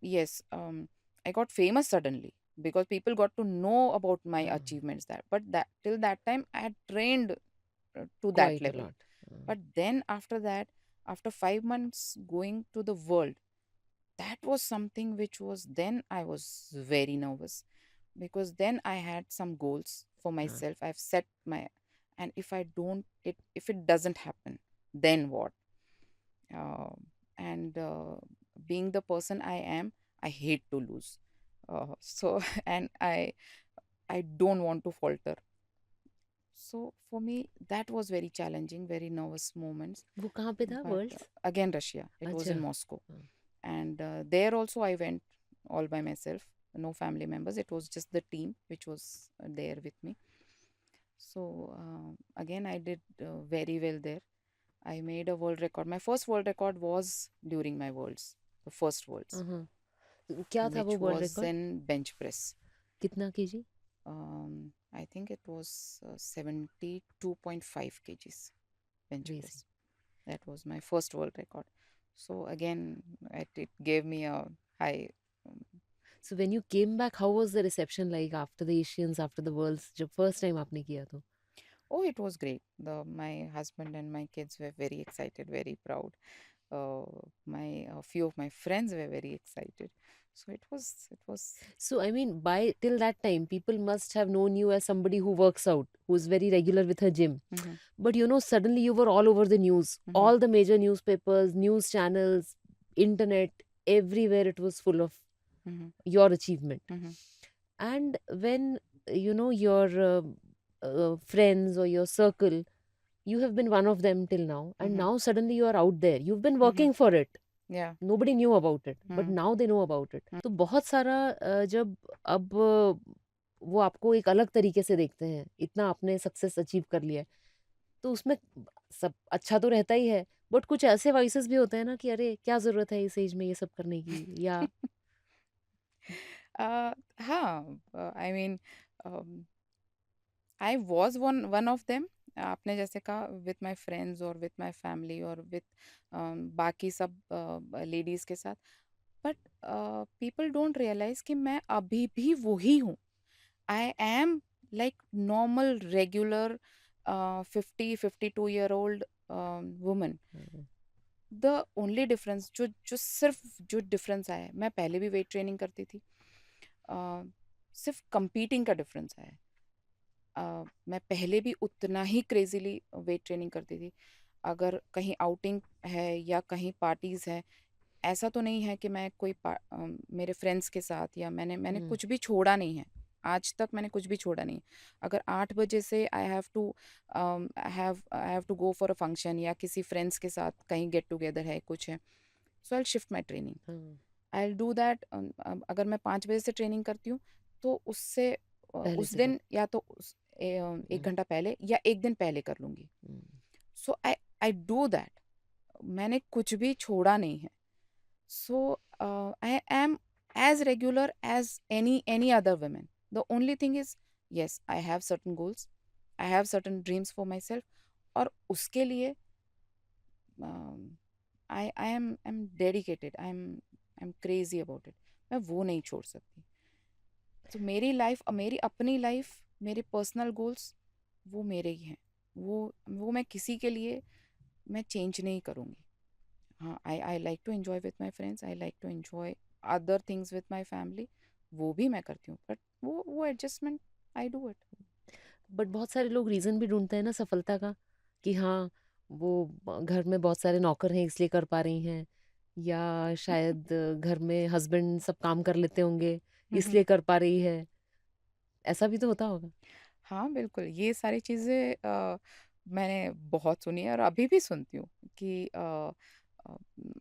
Yes, I got famous suddenly because people got to know about my हाँ, achievements. That, but that till that time I had trained to that quite a level. Lot. हाँ, But then after that, after 5 months going to the world, that was something which was, then I was very nervous, because then I had some goals for हाँ, myself. I've set my, and if I don't it, if it doesn't happen, then what? uh, and being the person I am, I hate to lose. So and I don't want to falter. So for me, that was very challenging, very nervous moments. वो कहाँ पे था But worlds? again, Russia, it was अच्छा, in Moscow, हाँ, and there also I went all by myself, no family members. It was just the team which was there with me. So again, I did very well there. I made a world record. My first world record was during my worlds, the first worlds, हाँ, हाँ। क्या था वो which world was record? in bench press. कितना KG? I think it was 72.5 kgs bench amazing. press. That was my first world record. So again, it gave me a high. um, so when you came back, how was the reception like after the Asians, after the worlds, जब first time आपने किया तो? Oh, it was great. My husband and my kids were very excited, very proud. My a few of my friends were very excited. So it was. So, I mean, by till that time, people must have known you as somebody who works out, who's very regular with her gym. Mm-hmm, But suddenly you were all over the news. mm-hmm, All the major newspapers, news channels, internet, everywhere it was full of mm-hmm, your achievement. mm-hmm, And when, your friends or your circle, you have been one of them till now, and mm-hmm, now suddenly you are out there. You've been mm-hmm. working for it. Yeah. Nobody knew about it, but Mm-hmm, now they know about it. तो बहुत सारा जब अब वो आपको एक अलग तरीके से देखते हैं, इतना आपने सक्सेस अचीव कर लिया है, तो उसमें सब अच्छा तो रहता ही है, बट कुछ ऐसे वॉइसेस भी होते हैं ना कि अरे क्या ज़रूरत है इस एज में ये सब करने की, या हाँ, I mean, I was one of them. आपने जैसे कहा, with my friends or with my family or with बाकी सब लेडीज के साथ. बट people don't realize कि मैं अभी भी वही हूँ. I am like normal, regular 52-year-old woman. The only difference, जो सिर्फ जो डिफरेंस आया है, मैं पहले भी वेट ट्रेनिंग करती थी. सिर्फ कंपीटिंग का डिफरेंस आया है. मैं पहले भी उतना ही क्रेजीली वेट ट्रेनिंग करती थी. अगर कहीं आउटिंग है या कहीं पार्टीज है, ऐसा तो नहीं है कि मैं कोई मेरे फ्रेंड्स के साथ, या मैंने कुछ भी छोड़ा नहीं है. आज तक मैंने कुछ भी छोड़ा नहीं. अगर 8 बजे से I have to go for a function, या किसी फ्रेंड्स के साथ कहीं गेट टुगेदर है, कुछ है, so I shift my training. I will do that. अगर मैं 5 बजे से ट्रेनिंग करती हूँ, तो उससे पहले उस से कर। दिन या तो 1 घंटा पहले या 1 दिन पहले कर लूँगी. सो आई आई डू दैट. मैंने कुछ भी छोड़ा नहीं है. So I am as regular as any other women. The only thing is, yes, I have certain goals, I have certain dreams for myself, और उसके लिए I am dedicated, I am crazy about it. मैं वो नहीं छोड़ सकती. तो मेरी लाइफ, मेरी अपनी लाइफ, मेरे पर्सनल गोल्स वो मेरे ही हैं. वो मैं किसी के लिए मैं चेंज नहीं करूँगी. हाँ, I like to enjoy with my friends, I like to enjoy other things with my family, वो भी मैं करती हूँ, बट वो adjustment I do it. But बहुत सारे लोग रीज़न भी ढूँढते हैं ना सफलता का, कि हाँ, वो घर में बहुत सारे नौकर हैं इसलिए कर पा रही हैं, या शायद घर में हस्बैंड सब काम कर लेते होंगे इसलिए कर पा रही है। ऐसा भी तो होता होगा। हाँ, बिल्कुल, ये सारी चीज़ें मैंने बहुत सुनी है और अभी भी सुनती हूँ कि आई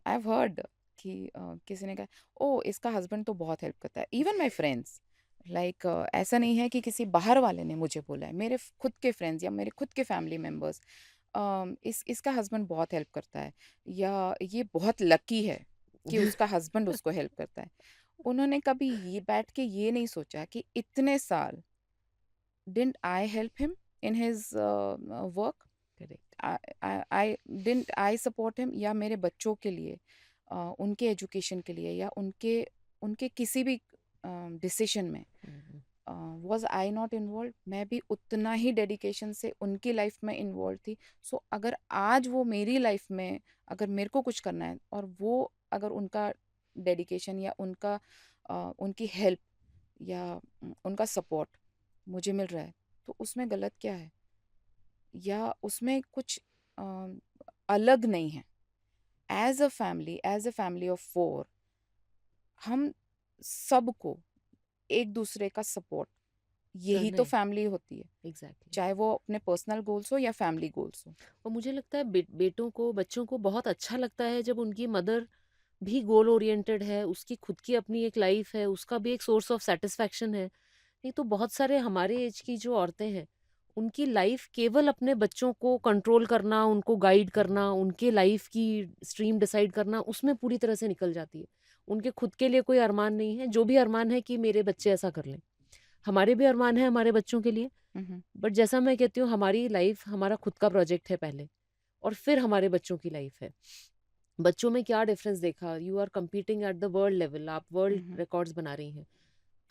हैव हर्ड कि किसी ने कहा, ओह! इसका हस्बैंड तो बहुत हेल्प करता है। इवन माय फ्रेंड्स, लाइक ऐसा नहीं है कि किसी बाहर वाले ने मुझे बोला है, मेरे खुद के फ्रेंड्स या मेरे खुद के फैमिली मेंबर्स, इसका हस्बैंड बहुत हेल्प करता है, या ये बहुत लकी है कि उसका हस्बैंड उसको हेल्प करता है. उन्होंने कभी ये बैठ के ये नहीं सोचा कि इतने साल didn't I help him in his work? Correct. I didn't I support him, या मेरे बच्चों के लिए, उनके एजुकेशन के लिए, या उनके उनके किसी भी डिसीजन में वॉज आई नॉट इन्वॉल्व. मैं भी उतना ही डेडिकेशन से उनकी लाइफ में इन्वॉल्व थी. सो अगर आज वो मेरी लाइफ में, अगर मेरे को कुछ करना है और वो अगर उनका डेडिकेशन या उनकी हेल्प या उनका सपोर्ट मुझे मिल रहा है, तो उसमें गलत क्या है, या उसमें कुछ अ, अलग नहीं है. एज अ फैमिली ऑफ 4, हम सबको एक दूसरे का सपोर्ट, यही करना तो है। फैमिली होती है, एग्जैक्टली। चाहे वो अपने पर्सनल गोल्स हो या फैमिली गोल्स हो. और मुझे लगता है बेटों को, बच्चों को बहुत अच्छा लगता है जब उनकी मदर भी गोल ओरिएंटेड है, उसकी खुद की अपनी एक लाइफ है, उसका भी एक सोर्स ऑफ सेटिस्फैक्शन है। नहीं तो बहुत सारे हमारे एज की जो औरतें हैं, उनकी लाइफ केवल अपने बच्चों को कंट्रोल करना, उनको गाइड करना, उनके लाइफ की स्ट्रीम डिसाइड करना, उसमें पूरी तरह से निकल जाती है। उनके खुद के लिए कोई अरमान नहीं है, जो भी अरमान है कि मेरे बच्चे ऐसा कर लें। हमारे भी अरमान है हमारे बच्चों के लिए, मम्म. बट जैसा मैं कहती हूँ, हमारी लाइफ हमारा खुद का प्रोजेक्ट है पहले, और फिर हमारे बच्चों की लाइफ है। बच्चों में क्या डिफरेंस देखा, you are competing at the world level, आप वर्ल्ड मम्म. रिकॉर्ड्स बना रही हैं।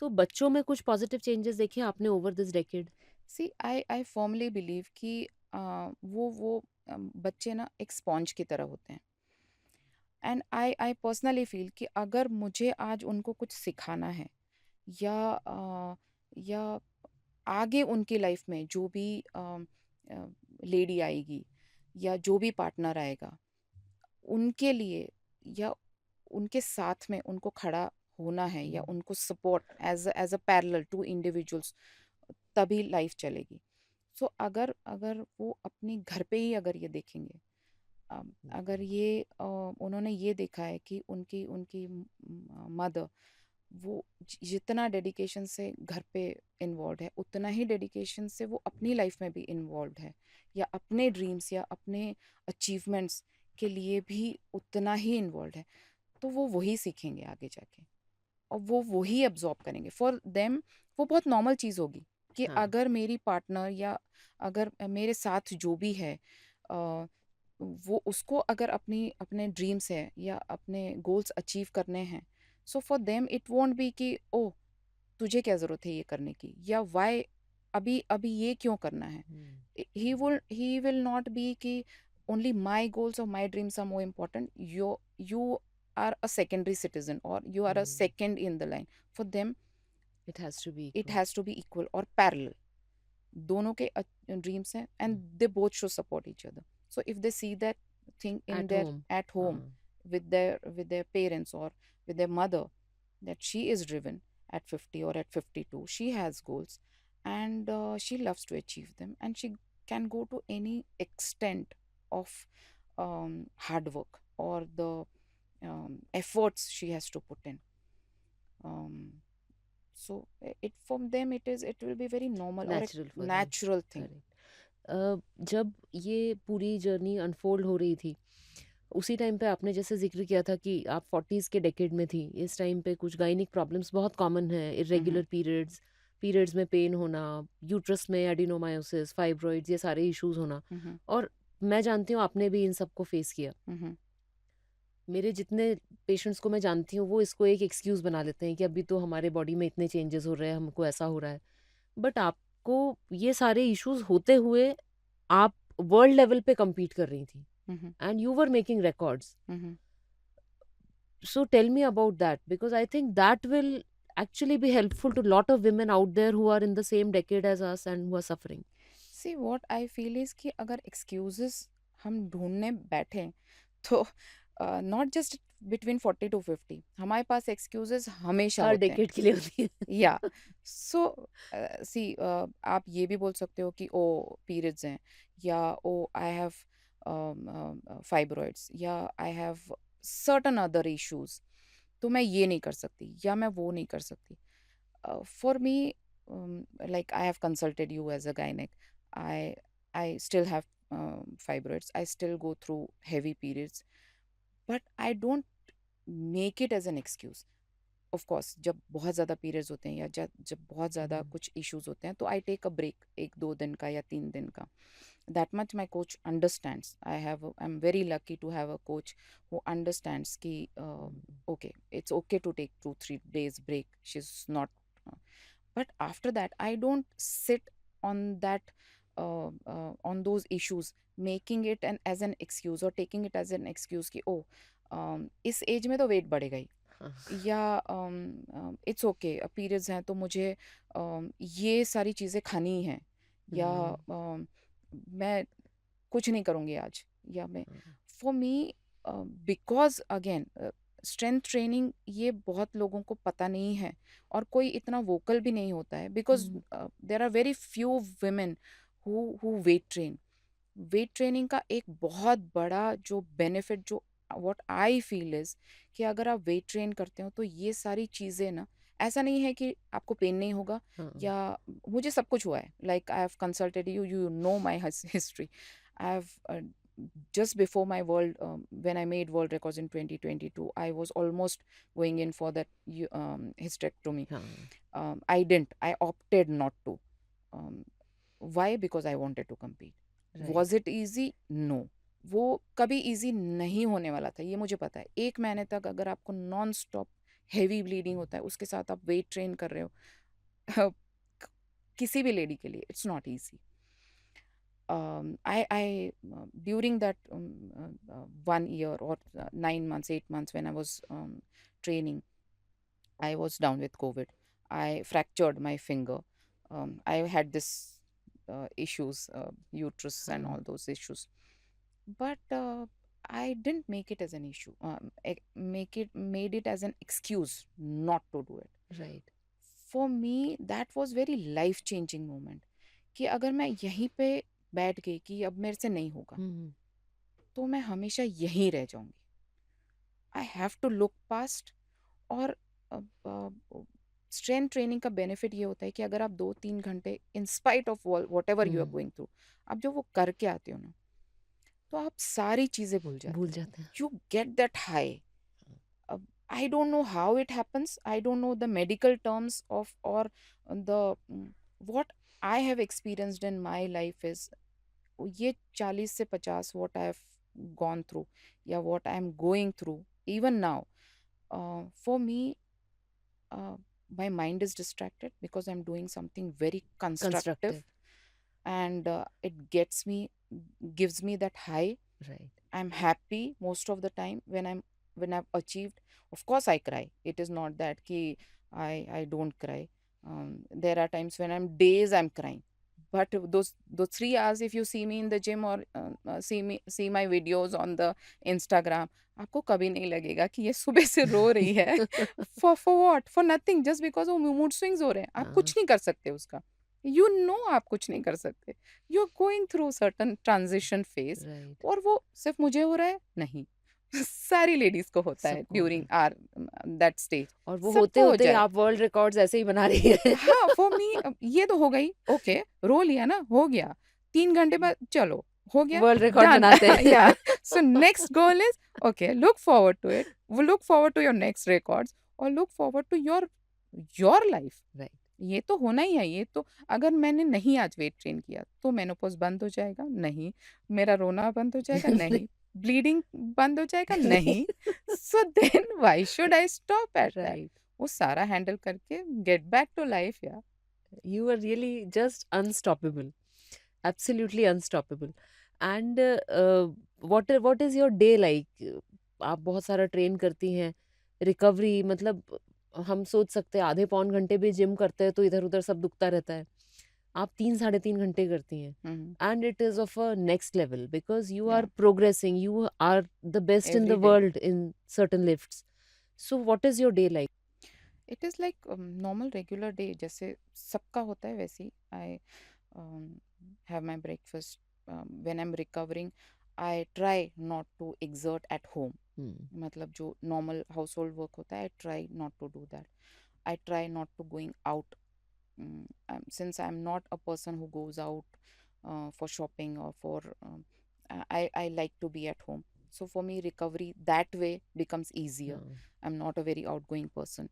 तो बच्चों में कुछ पॉजिटिव चेंजेस देखे आपने over this decade? See I formally believe कि बच्चे ना एक स्पॉन्ज की तरह होते हैं. एंड आई पर्सनली फील कि अगर मुझे आज उनको कुछ सिखाना है, या या आगे उनकी लाइफ में जो भी लेडी आएगी या जो भी पार्टनर आएगा, उनके लिए या उनके साथ में उनको खड़ा होना है, या उनको support as a parallel to individuals, तभी लाइफ चलेगी. सो अगर अगर वो अपने घर पे ही अगर ये देखेंगे, अगर ये उन्होंने ये देखा है कि उनकी उनकी मदर, वो जितना डेडिकेशन से घर पे इन्वॉल्व है, उतना ही डेडिकेशन से वो अपनी लाइफ में भी इन्वॉल्व है, या अपने ड्रीम्स या अपने अचीवमेंट्स के लिए भी उतना ही इन्वॉल्व है, तो वो वही सीखेंगे आगे जाके, और वो वही अब्जॉर्ब करेंगे. फॉर देम वो बहुत नॉर्मल चीज़ होगी कि हाँ। अगर मेरी पार्टनर या अगर मेरे साथ जो भी है, अ, वो उसको अगर अपनी अपने ड्रीम्स है या अपने गोल्स अचीव करने हैं, so for them it won't be कि ओह, तुझे क्या ज़रूरत है ये करने की, या वाई अभी अभी ये क्यों करना है. ही विल नॉट बी कि ओनली माई गोल्स और my dreams are more important, you are a secondary citizen, or you are a second in the line. For them it has to be it equal. has to be equal or parallel. दोनों के dreams हैं, and they both should support each other. So if they see that thing in at their होम। at home हाँ। with their parents or with their mother, that she is driven at 50 or at 52, she has goals, and she loves to achieve them, and she can go to any extent of hard work or the efforts she has to put in. um, so it from them it will be very normal or a natural for them. natural thing. Correct. जब ये पूरी journey unfold हो रही थी, उसी time पे आपने जैसे ज़िक्र किया था कि आप 40s के डेकेड में थी। इस टाइम पे कुछ गायनिक प्रॉब्लम्स बहुत कॉमन हैं, हम्म, इर्रेगुलर पीरियड्स, पीरियड्स में पेन होना, यूट्रस में एडिनोमायोसिस, फाइब्रॉइड्स, ये सारे इश्यूज़ होना। हम्म, और मैं जानती हूँ आपने भी इन सबको फेस किया। हम्म, मेरे जितने पेशेंट्स को मैं जानती हूँ वो इसको एक एक्सक्यूज़ बना लेते हैं कि अभी तो हमारे बॉडी में इतने चेंजेस हो रहे हैं, हमको ऐसा हो रहा है। बट आपको ये सारे इश्यूज़ होते हुए आप वर्ल्ड लेवल पे कम्पीट कर रही थी hmm, and you were making records. Hmm. So tell me about that, because I think that will actually be helpful to a lot of women out there who are in the same decade as us and who are suffering. See what I feel is कि अगर excuses हम ढूंढने बैठे तो not just between 40 to 50 हमारे पास excuses हमेशा हर होते हैं। डेकेड के लिए होती है। या सो सी आप ये भी बोल सकते हो कि ओ पीरियड्स हैं, या ओ आई हैव फाइब्रॉइड्स, या I have certain other issues, तो मैं ये नहीं कर सकती या मैं वो नहीं कर सकती। For me, like I have consulted you as a gynec. I I still have fibroids. I still go through heavy periods, but I don't make it as an excuse. Of course जब बहुत ज़्यादा periods होते हैं या जब जब बहुत ज़्यादा हम्म, कुछ इश्यूज होते हैं तो आई टेक अ ब्रेक, 1-2 दिन का या 3 दिन का। That much my coach understands. I am very lucky to have a coach who understands कि okay, it's okay to take 2-3 days break, she is not. but after that I don't sit on that on those issues, making it as an excuse or taking it as an excuse कि ओ इस as में तो wait बढ़ेगा ही, हाँ, या it's okay periods हैं तो मुझे ये सारी चीज़ें खानी ही हैं, या हम्म, मैं कुछ नहीं करूँगी आज, या मैं हाँ, for me because again strength training ये बहुत लोगों को पता नहीं है और कोई इतना वोकल भी नहीं होता है, because hmm, there are very few women who weight train. Weight training का एक बहुत बड़ा जो बेनिफिट जो व्हाट आई फील इज कि अगर आप वेट ट्रेन करते हो तो ये सारी चीज़ें ना, ऐसा नहीं है कि आपको पेन नहीं होगा, हाँ, या मुझे सब कुछ हुआ है, like I have consulted you, you know my history. I have just before my world when I made world records in 2022, I was almost going in for that hysterectomy. हाँ, I didn't, I opted not to. um, why? Because I wanted to compete. Right, Was it easy? No. वो कभी easy नहीं होने वाला था, ये मुझे पता है। 1 महीने तक अगर आपको नॉन स्टॉप हैवी ब्लीडिंग होता है, उसके साथ आप वेट ट्रेन कर रहे हो, किसी भी लेडी के लिए it's not easy. I during that 1 year or 9 months, 8 months when I was training, I was down with COVID. I fractured my finger. I had this issues, uterus and हाँ, all those issues. But I didn't make it as an issue. Made it as an excuse not to do it. Right, For me, that was very life changing moment. कि अगर मैं यहीं पे बैठ गई कि अब मेरे से नहीं होगा, हम्म, तो मैं हमेशा यहीं रह जाऊंगी। I have to look past. और स्ट्रेंथ ट्रेनिंग का बेनिफिट ये होता है कि अगर आप 2-3 घंटे in spite of whatever you are hmm, going through, आप जो वो करके आते हो ना, तो आप सारी चीज़ें भूल भूल जाते हो। जाते हैं। You get that high. I don't know how it happens, I don't know the medical terms of और the what I have experienced in my life is ये 40 से 50 what I have gone through या what I am going through even now, for me, uh, my mind is distracted because I'm doing something very constructive, constructive, and it gives me that high. Right, I'm happy most of the time when I've achieved. Of course, I cry. It is not that ki I don't cry. There are times when I'm crying. But those 3 hours, if you see me in the gym or see my videos on the Instagram, आपको कभी नहीं लगेगा कि ये सुबह से रो रही है for what? For nothing, just because वो mood swings हो रहे हैं। आप हाँ, कुछ नहीं कर सकते उसका। You know आप कुछ नहीं कर सकते। You're going through certain transition phase, right, और वो सिर्फ मुझे हो रहा है नहीं, सारी लेडीज को होता है सबको होता ड्यूरिंग है। Are that stage. और वो होते सबको हो होते ही जाए। आप वर्ल्ड रिकॉर्ड्स ऐसे ही बना रही है। हाँ, फॉर मी ये तो हो गई, ओके, रो लिया ना, हो गया। 3 घंटे बाद चलो हो गया, वर्ल्ड रिकॉर्ड डन। बनाते हैं। या so next goal is okay, look forward to it, look forward to your next records, और look forward to your life. Right. ये तो होना ही है। ये तो अगर मैंने नहीं आज वेट ट्रेन किया तो मेनोपॉज बंद हो जाएगा? नहीं। मेरा रोना बंद हो जाएगा? नहीं। ब्लीडिंग बंद हो जाएगा? नहीं। So then why should I stop at that? Right. वो सारा हैंडल करके गेट बैक टू लाइफ यार। You are really just unstoppable, absolutely unstoppable. And what is your day like? आप बहुत सारा ट्रेन करती हैं, रिकवरी मतलब हम सोच सकते हैं आधे पौन घंटे भी जिम करते हैं तो इधर उधर सब दुखता रहता है। आप 3 साढ़े 3 घंटे करती हैं, हम्म, and it is of a next level because you are या progressing, you are the best in every the day world in certain lifts. So what is your day like? It is like normal regular day जैसे सबका होता है, वैसे ही I have my breakfast. When I am recovering I try not to exert at home. Hmm. मतलब जो normal household work होता है, I try not to do that. I try not to going out, since I'm not a person who goes out for shopping or for I like to be at home. So for me recovery that way becomes easier. हाँ। I'm not a very outgoing person.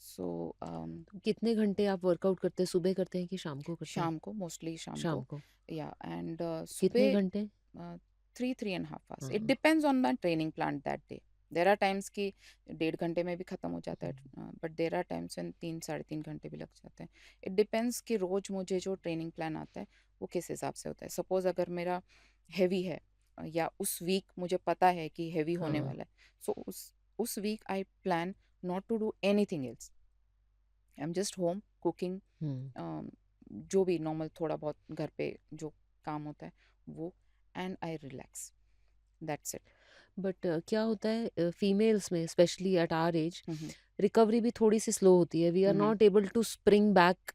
So तो कितने घंटे आप workout करते हैं? सुबह करते हैं कि शाम को करते हैं? शाम को, मोस्टली शाम शाम को, को। या एंड कितने सुबह घंटे? 3.5 hours. It हाँ। depends on my training plan that day. There are times कि 1.5 घंटे में भी ख़त्म हो जाता है, but there are times when 3 साढ़े 3 घंटे भी लग जाते हैं। इट डिपेंड्स कि रोज़ मुझे जो ट्रेनिंग प्लान आता है वो किस हिसाब से होता है। सपोज़ अगर मेरा हैवी है, या उस वीक मुझे पता है कि हैवी होने हाँ। वाला है, सो उस week I plan not to do anything else. I am just home cooking, hmm. जो भी नॉर्मल थोड़ा बहुत घर पे जो काम होता है वो, and I relax, that's it. But क्या होता है फीमेल्स में specially at our age recovery भी थोड़ी सी स्लो होती है, we are not able to spring back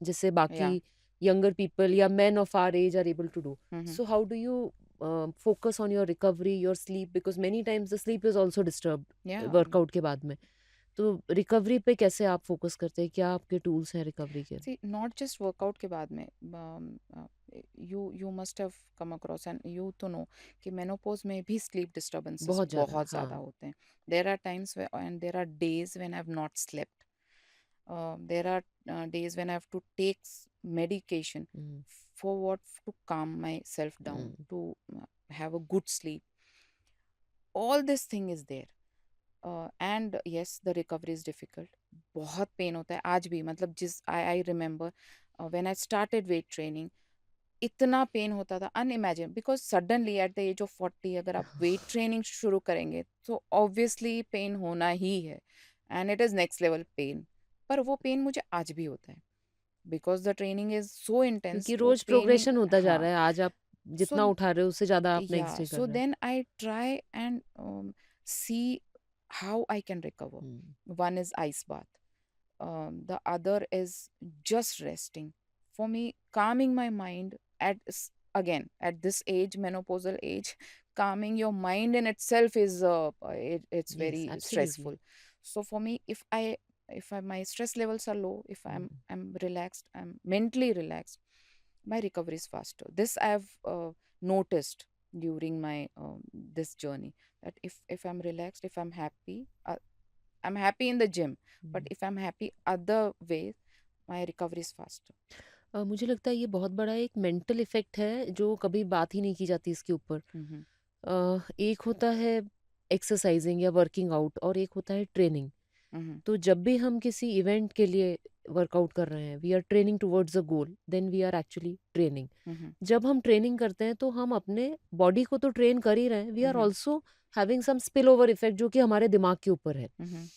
जैसे बाकी या younger people या men of our age are able to do. So how do you focus on your recovery, your sleep, because many times the sleep is also disturbed या workout के बाद में। तो recovery पे कैसे आप फोकस करते हैं? क्या आपके टूल्स हैं रिकवरी के? सी नॉट जस्ट वर्कआउट के बाद में, you must have come across and you तो नो कि मेनोपॉज में भी स्लीप डिस्टर्बेंसेस बहुत ज़्यादा, बहुत ज़्यादा हाँ। होते हैं। There are times and there are days when I have not slept, there are days when I have to take medication hmm. for what, to calm myself down, to have a good sleep. All this thing is there, and yes, the recovery is difficult. बहुत pain होता है आज भी, मतलब जिस I remember when I started weight training, इतना pain होता था अनइमेजिन, because suddenly at the age of 40 अगर आप वेट ट्रेनिंग शुरू करेंगे तो ऑब्वियसली पेन होना ही है, and it is next level pain. पर वो पेन मुझे आज भी होता है, because the training is so intense. क्योंकि वो रोज ट्रेनिंग, प्रोग्रेशन होता जा हाँ। रहा है, आज आप सो जितना उठा रहे हो उससे ज्यादा आप या नेक्स्ट डे कर सो रहे हैं। Then I try and see how I can recover. Hmm. One is ice bath. The other is just resting. For me, calming my mind again at this age, menopausal age, calming your mind in itself is it's yes, very absolutely. stressful. So for me, my stress levels are low, if I'm relaxed, I'm mentally relaxed, my recovery is faster. This I've noticed during my this journey, that if I'm relaxed, if I'm happy, I'm happy in the gym, but if I'm happy other ways, my recovery is faster. मुझे लगता है ये बहुत बड़ा एक mental effect है जो कभी बात ही नहीं की जाती इसके ऊपर। Mhm. एक होता है एक्सरसाइजिंग या वर्किंग आउट और एक होता है ट्रेनिंग। Mhm. तो जब भी हम किसी इवेंट के लिए वर्कआउट कर रहे हैं, we are training towards a goal, then we are actually training. Mhm. जब हम ट्रेनिंग करते हैं तो हम अपने बॉडी को तो ट्रेन कर ही रहे हैं, we are Mhm. Also having some spill over effect जो कि हमारे दिमाग के ऊपर है। Mhm.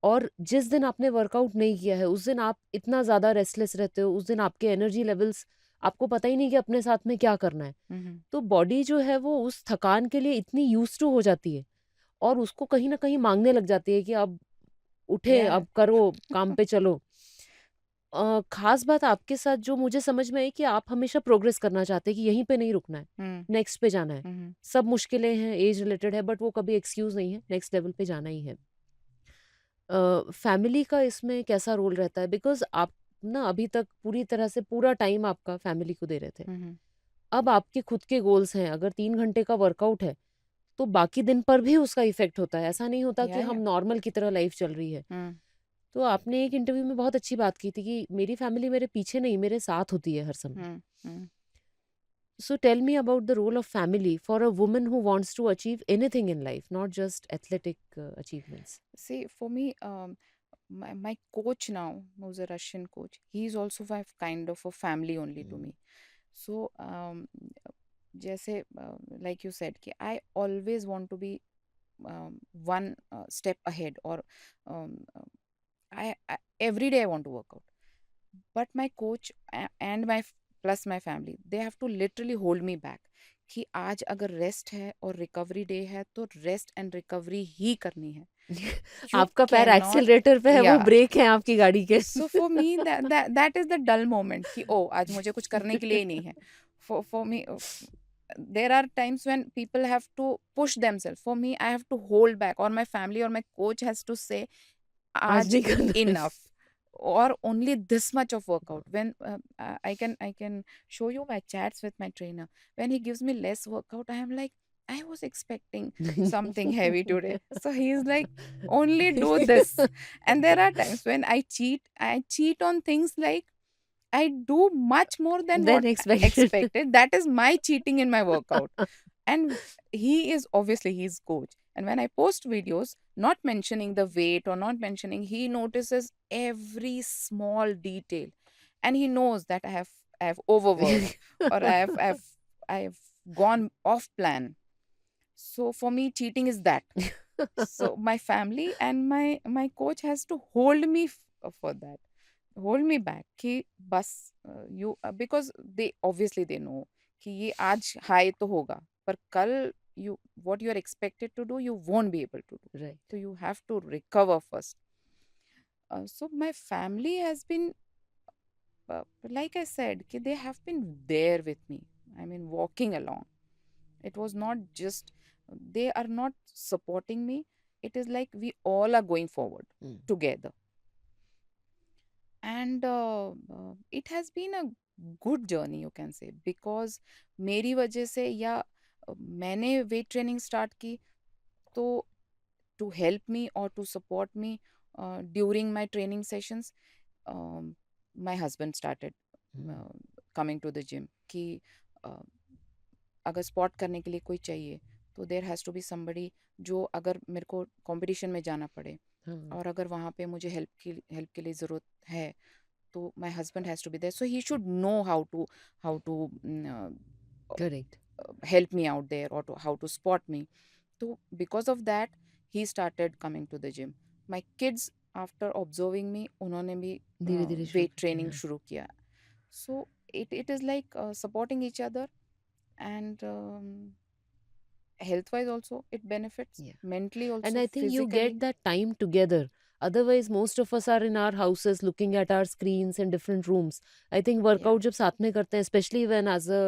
और जिस दिन आपने वर्कआउट नहीं किया है उस दिन आप इतना ज़्यादा रेस्टलेस रहते हो, उस दिन आपके एनर्जी लेवल्स आपको पता ही नहीं कि अपने साथ में क्या करना है। Mhm. तो बॉडी जो है वो उस थकान के लिए इतनी यूज्ड टू हो जाती है और उसको कहीं न कहीं माँगने लग जाती है कि अब उठे, Yeah. अब करो, काम पे चलो। ख़ास बात आपके साथ जो मुझे समझ में आई कि आप हमेशा प्रोग्रेस करना चाहते हैं कि यहीं पे नहीं रुकना है, Mhm. नेक्स्ट पे जाना है। Mhm. सब मुश्किलें हैं, एज रिलेटेड है बट वो कभी एक्सक्यूज़ नहीं है, नेक्स्ट लेवल पे जाना ही है। फैमिली का इसमें कैसा रोल रहता है? बिकॉज़ आप ना अभी तक पूरी तरह से पूरा टाइम आपका फैमिली को दे रहे थे। Mhm. अब आपके खुद के गोल्स हैं, अगर 3 घंटे का वर्कआउट है, तो बाकी दिन पर भी उसका इफ़ेक्ट होता है। ऐसा नहीं होता कि या हम या नॉर्मल की तरह लाइफ़ चल रही है। हम्म तो आपने एक इंटरव्यू में बहुत अच्छी बात की थी कि मेरी फैमिली मेरे पीछे नहीं, मेरे साथ होती है हर समय। हम्म So tell me about the role of family for a woman who wants to achieve anything in life, not just athletic achievements. See, for me, my coach now, who's a Russian coach, he's also kind of a family only to Mm. me. So, जैसे like you said कि I always want to be one step ahead, or I every day I want to work out. But my coach and plus my family, they have to literally hold me back कि आज अगर rest है और recovery day है तो rest and recovery ही करनी है. You आपका पैर cannot. एक्सीलरेटर पे है, वो Yeah. ब्रेक है आपकी गाड़ी के. So for me, that is the dull moment कि oh, आज मुझे कुछ करने के लिए ही नहीं है. For me, there are times when people have to push themselves. For me, I have to hold back, or my family or my coach has to say आज आज नहीं करना है. enough, or only this much of workout. When I can show you my chats with my trainer. When he gives me less workout, I am like, I was expecting something heavy today, so he's like, only do this. And there are times when I cheat on things, like I do much more than Then what I expected. expected. That is my cheating in my workout. And he is obviously his coach. And when I post videos, not mentioning the weight or not mentioning, he notices every small detail. And he knows that I have overworked, or I have gone off plan. So for me, cheating is that. So my family and my coach has to hold me for that, hold me back कि बस you, because they know कि ये आज high तो होगा, पर कल you what you are expected to do, you won't be able to do. Right. So you have to recover first. So my family has been, like I said, कि they have been there with me. I mean, walking along. It was not just, they are not supporting me. It is like we all are going forward Mm. together. And it has been a good journey, you can say, because मेरी वजह से, या मैंने weight training start की, तो to help me or to support me during my training sessions, my husband started Mm. coming to the gym कि uh, अगर spot करने के लिए कोई चाहिए, तो there has to be somebody, जो अगर मेरे को कंपटीशन में जाना पड़े हाँ. और अगर वहाँ पे मुझे हेल्प के लिए ज़रूरत है, तो my husband has to be there, so he should know how to Correct. help me out there, or how to spot me. So because of that, he started coming to the gym. My kids, after observing me, उन्होंने भी धीरे धीरे शुरू weight किया. training शुरू किया. So it is like supporting each other, and health wise also it benefits, Yeah. mentally And also, I think you physically. get that time together. Otherwise, most of us are in our houses looking at our screens in different rooms. I think Yeah. workout जब साथ में करते हैं, especially when as a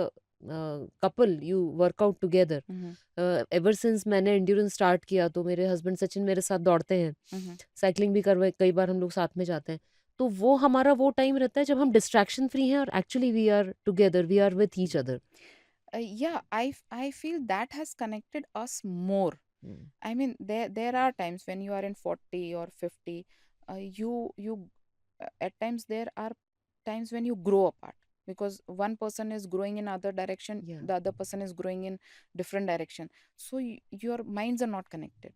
couple you work out together. Mm-hmm. Ever since मैंने endurance start किया, तो मेरे husband Sachin मेरे साथ दौड़ते हैं. Mm-hmm. साइकिलिंग भी करवाए, कई बार हम लोग साथ में जाते हैं. तो वो हमारा वो टाइम रहता है जब हम डिस्ट्रैक्शन फ्री हैं और actually we are together, we are with each other. Yeah, I feel that has connected us more. I mean, there are times when you are in 40 or 50, you at times there are times when you grow apart, because one person is growing in other direction, Yeah. the other person is growing in different direction. So your minds are not connected,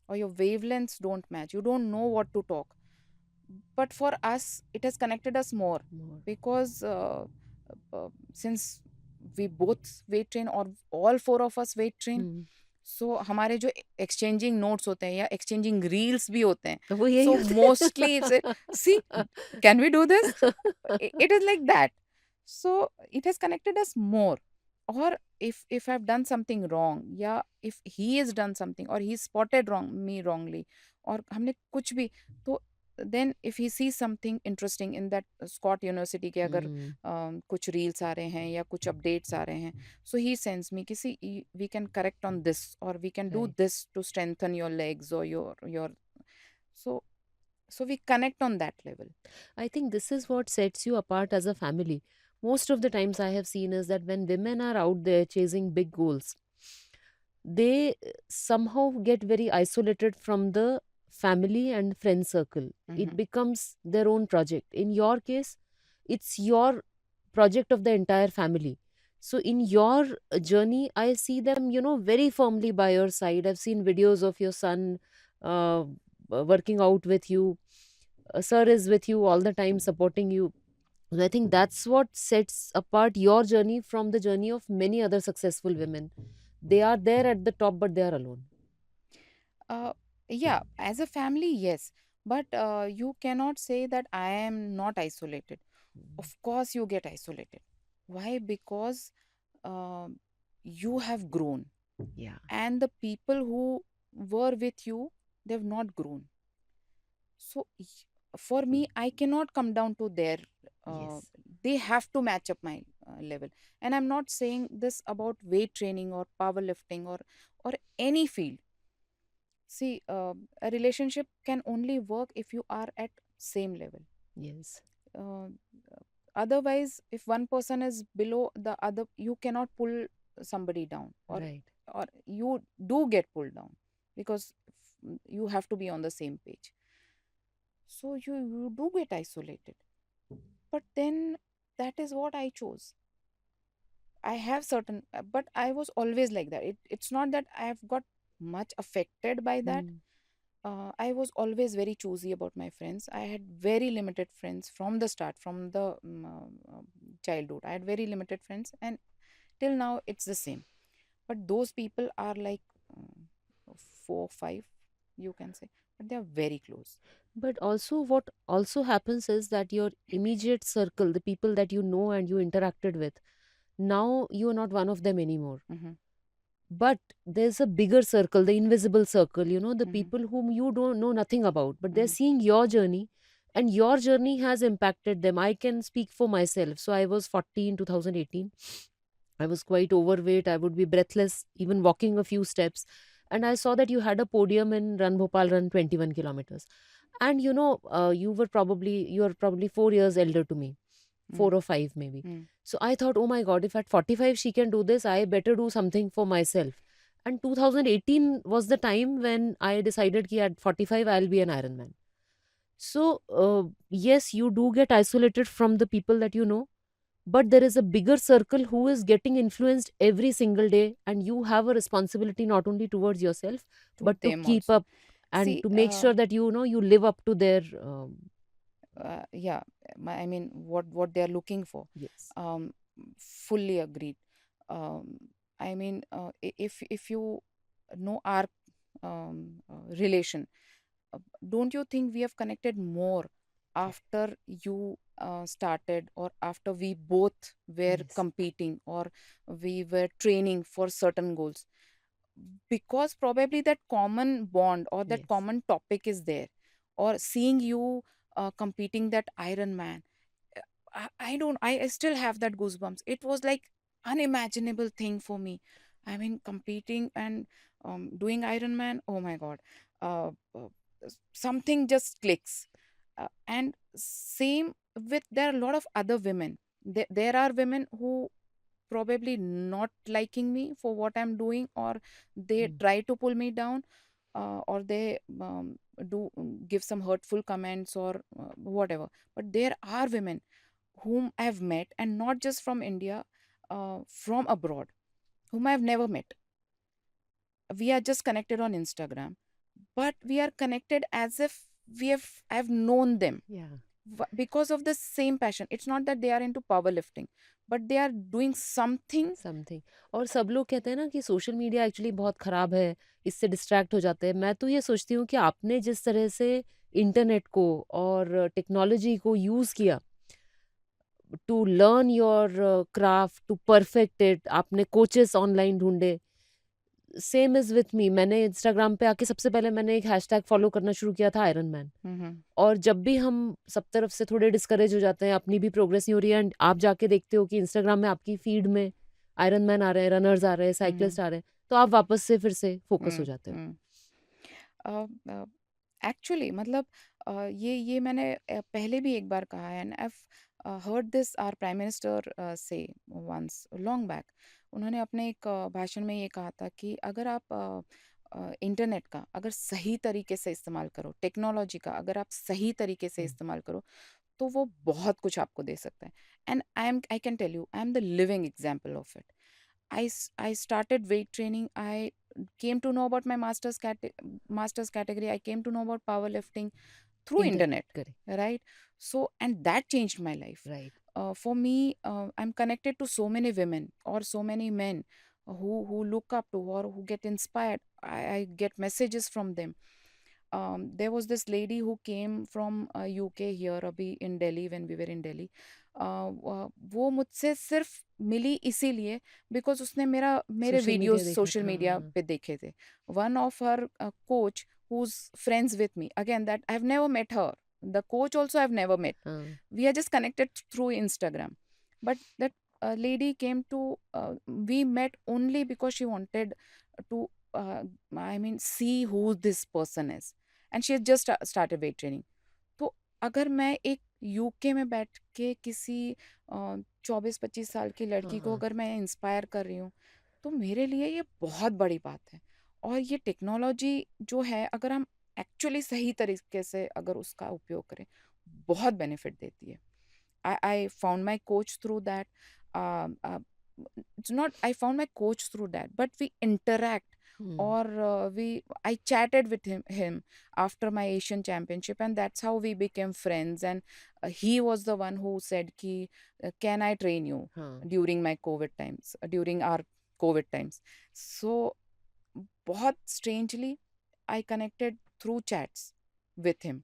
or your wavelengths don't match. You don't know what to talk. But for us, it has connected us more, More. because since we both weight train, or all four of us weight train, हम्म. सो हमारे जो exchanging notes होते हैं या exchanging reels भी होते हैं, तो वो यही सो होता mostly it's, see, can we do this, it is like that. So it has connected us more. Or if I've done something wrong, या if he has done something, or he spotted me wrongly, और हमने कुछ भी, तो then if he sees something interesting in that Scott University के अगर कुछ reels आ रहे हैं या कुछ अपडेट्स आ रहे हैं, so he sends me कि see, we can correct on this, or we can do Right. this to strengthen your legs, or your so we connect on that level. I think this is what sets you apart as a family. most of the times I have seen is that when women are out there chasing big goals, they somehow get very isolated from the family and friend circle. It Mhm. becomes their own project. In your case, it's your project of the entire family. So in your journey, I see them, very firmly by your side. I've seen videos of your son uh, working out with you. Sir is with you all the time, supporting you. And I think that's what sets apart your journey from the journey of many other successful women. They are there at the top, but they are alone. Uh, yeah, as a family, yes, but you cannot say that I am not isolated. Mm. Of course, you get isolated. Why? Because uh, you have grown, Yeah. and the people who were with you, they've not grown. So for me, I cannot come down to their. Uh, Yes. they have to match up my level, and I'm not saying this about weight training or powerlifting or any field. See, a relationship can only work if you are at same level. Yes. Uh, Otherwise, if one person is below the other, you cannot pull somebody down, Right. or you do get pulled down because you have to be on the same page. So you do get isolated. But then that is what I chose. I have certain, but I was always like that. It's not that I have got much affected by that. Mm. I was always very choosy about my friends. I had very limited friends from the start, from the childhood. I had very limited friends, and till now it's the same. But those people are like four, five, you can say, but they are very close. But also, what also happens is that your immediate circle, the people that you know and you interacted with, now you are not one of them anymore. Hmm. But there's a bigger circle, the invisible circle, the Hmm. people whom you don't know nothing about, but they're Hmm. seeing your journey, and your journey has impacted them. I can speak for myself. So I was 40 in 2018. I was quite overweight. I would be breathless even walking a few steps. And I saw that you had a podium in Run Bhopal Run 21 kilometers. And you are probably 4 years elder to me, Hmm. 4 or 5 maybe. Hmm. So I thought, oh my God, if at 45 she can do this, I better do something for myself. And 2018 was the time when I decided that at 45 I'll be an Ironman. So yes, you do get isolated from the people that you know, but there is a bigger circle who is getting influenced every single day, and you have a responsibility not only towards yourself, To but to them keep also. up and See, to make sure that you live up to their yeah, I mean, what they are looking for. yes. Um, Fully agreed. Um, I mean, if you know our relation, don't you think we have connected more after you started, or after we both were Yes. competing, or we were training for certain goals? Because probably that common bond or that Yes. common topic is there, or seeing you competing that Ironman. I don't, I still have that goosebumps. It was like unimaginable thing for me. I mean, competing and doing Ironman, oh my god. uh, uh, Something just clicks. And same with, there are a lot of other women. There are women who probably not liking me for what I'm doing, or they Mm. try to pull me down, or they do give some hurtful comments, or whatever. But there are women whom I have met, and not just from India, from abroad, whom I've never met. We are just connected on Instagram, but we are connected as if I've known them, Yeah. because of the same passion. It's not that they are into powerlifting, but they are doing something. Something और सब लोग कहते हैं ना कि social media actually बहुत ख़राब है, इससे डिस्ट्रैक्ट हो जाते हैं। मैं तो ये सोचती हूँ कि आपने जिस तरह से इंटरनेट को और टेक्नोलॉजी को यूज़ किया to learn your craft, to perfect it, आपने कोचेस ऑनलाइन ढूँढे, सेम इज़ विथ मी। मैंने इंस्टाग्राम पे आके सबसे पहले मैंने एक हैशटैग फ़ॉलो करना शुरू किया था आयरन मैन। Mhm. और जब भी हम सब तरफ से थोड़े डिस्करेज हो जाते हैं, अपनी भी प्रोग्रेस नहीं हो रही है एंड आप जाके देखते हो कि इंस्टाग्राम में आपकी फीड में आयरन मैन आ रहे हैं, रनर्स आ रहे हैं, Mhm. साइक्लिस्ट आ रहे हैं, तो आप वापस से फिर से फोकस हो Mm, जाते हो। mm. एक्चुअली मतलब, ये मैंने पहले भी एक बार कहा है, and heard this our prime minister say once long back. उन्होंने अपने एक भाषण में ये कहा था कि अगर आप इंटरनेट का अगर सही तरीके से इस्तेमाल करो, टेक्नोलॉजी का अगर आप सही तरीके से इस्तेमाल करो, तो वो बहुत कुछ आपको दे सकता है. And I can tell you, I am the living example of it. I started weight training. I came to know about my master's category. I came to know about powerlifting through internet, internet करें, right? So, and that changed my life. Right. For me, I'm connected to so many women or so many men who look up to or who get inspired. I get messages from them. There was this lady who came from UK here अभी in Delhi when we were in Delhi. वो मुझसे सिर्फ मिली इसीलिए because उसने मेरे social media videos देखा social था. Media पे देखे थे. One of her coach who's friends with me, again, that I've never met her, the coach also I've never met. हाँ. We are just connected through Instagram, but that lady came to we met only because she wanted to I mean see who this person is, and she has just started weight training. तो अगर मैं एक UK में बैठ के किसी 24-25 साल की लड़की को हाँ. अगर मैं इंस्पायर कर रही हूँ, तो मेरे लिए ये बहुत बड़ी बात है. और ये टेक्नोलॉजी जो है, अगर हम एक्चुअली सही तरीके से अगर उसका उपयोग करें, बहुत बेनिफिट देती है. I found my coach through that. It's not I found my coach through that, but we interact, hmm. or I chatted with him after my Asian championship, and that's how we became friends. And he was the one who said ki can I train you हाँ. during my COVID times, during our COVID times. So बहुत strangely I connected through chats with him.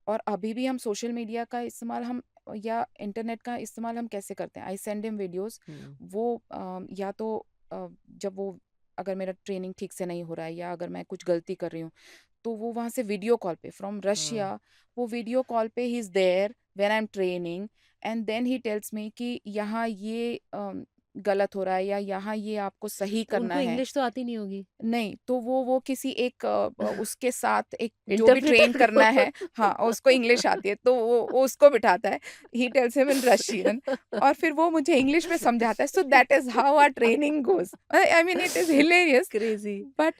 और अभी भी हम social media का इस्तेमाल हम या इंटरनेट का इस्तेमाल हम कैसे करते हैं. I send him videos. Hmm. वो या तो जब वो अगर मेरा ट्रेनिंग ठीक से नहीं हो रहा है या अगर मैं कुछ गलती कर रही हूँ, तो वो वहाँ से वीडियो कॉल पे फ्रॉम हाँ. रशिया, वो वीडियो कॉल पे he is there when I am training, and then he tells me कि यहाँ ये गलत हो रहा है या यहाँ ये आपको सही करना उनको है. इंग्लिश तो आती नहीं होगी. नहीं, तो वो किसी एक उसके साथ एक जो भी ट्रेन इंटरप्रेटर करना है, को. हाँ, उसको इंग्लिश आती है, तो वो उसको बिठाता है. He tells him in Russian, और फिर वो मुझे इंग्लिश में समझाता है. So that is how our training goes. I mean it is hilarious. Crazy. But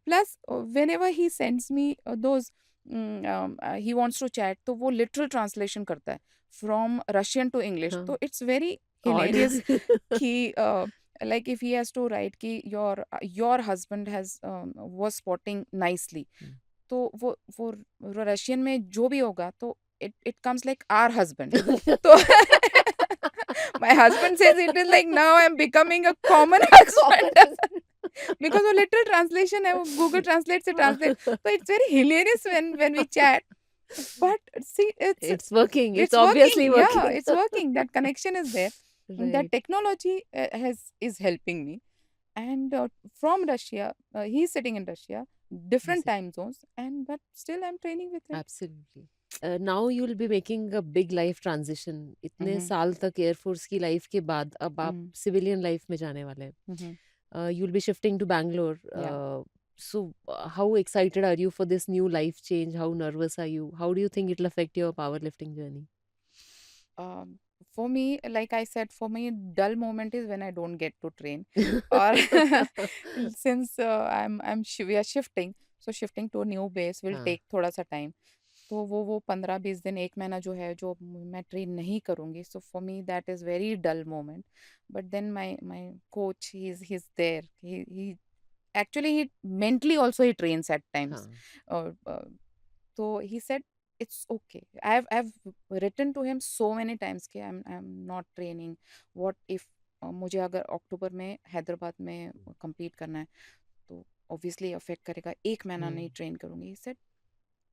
plus whenever he sends me those he wants to chat, तो वो लिटरल ट्रांसलेशन करता है फ्रॉम रशियन टू इंग्लिश. हाँ. तो it's very odd. Hilarious कि like if he has to write कि your husband has was spotting nicely, हम्म. तो वो रशियन में जो भी होगा, तो it comes like our husband. तो my husband says it is like now I'm becoming a common husband. because वो literal translation है, वो Google Translate से translate. So it's very hilarious when we chat. But see, It's working. It's it's obviously working. Yeah, working. it's working. That connection is there. That Right. technology is helping me. And from Russia, he's sitting in Russia, different Amazing. time zones, and but still I'm training with him. Absolutely. Now you'll be making a big life transition. इतने Mhm. साल तक air force की life के बाद अब आप Mhm. Civilian life में जाने वाले हैं. Mhm. You'll be shifting to Bangalore. Yeah. So how excited are you for this new life change? How nervous are you? How do you think it'll affect your powerlifting journey? For me, like I said, for me, dull moment is when I don't get to train, or since we are shifting, so shifting to a new base will हाँ. take थोड़ा सा time. तो वो 15-20 दिन, एक महीना जो है, जो मैं ट्रेन नहीं करूँगी, so for me that is very dull moment. But then my coach, he's there. He actually, he mentally also he trains at times. हाँ. So he said it's okay. I've written to him so many times कि I'm not training. What if मुझे अगर अक्टूबर में हैदराबाद में compete करना है, तो obviously affect करेगा. एक महीना नहीं ट्रेन करूँगी. He said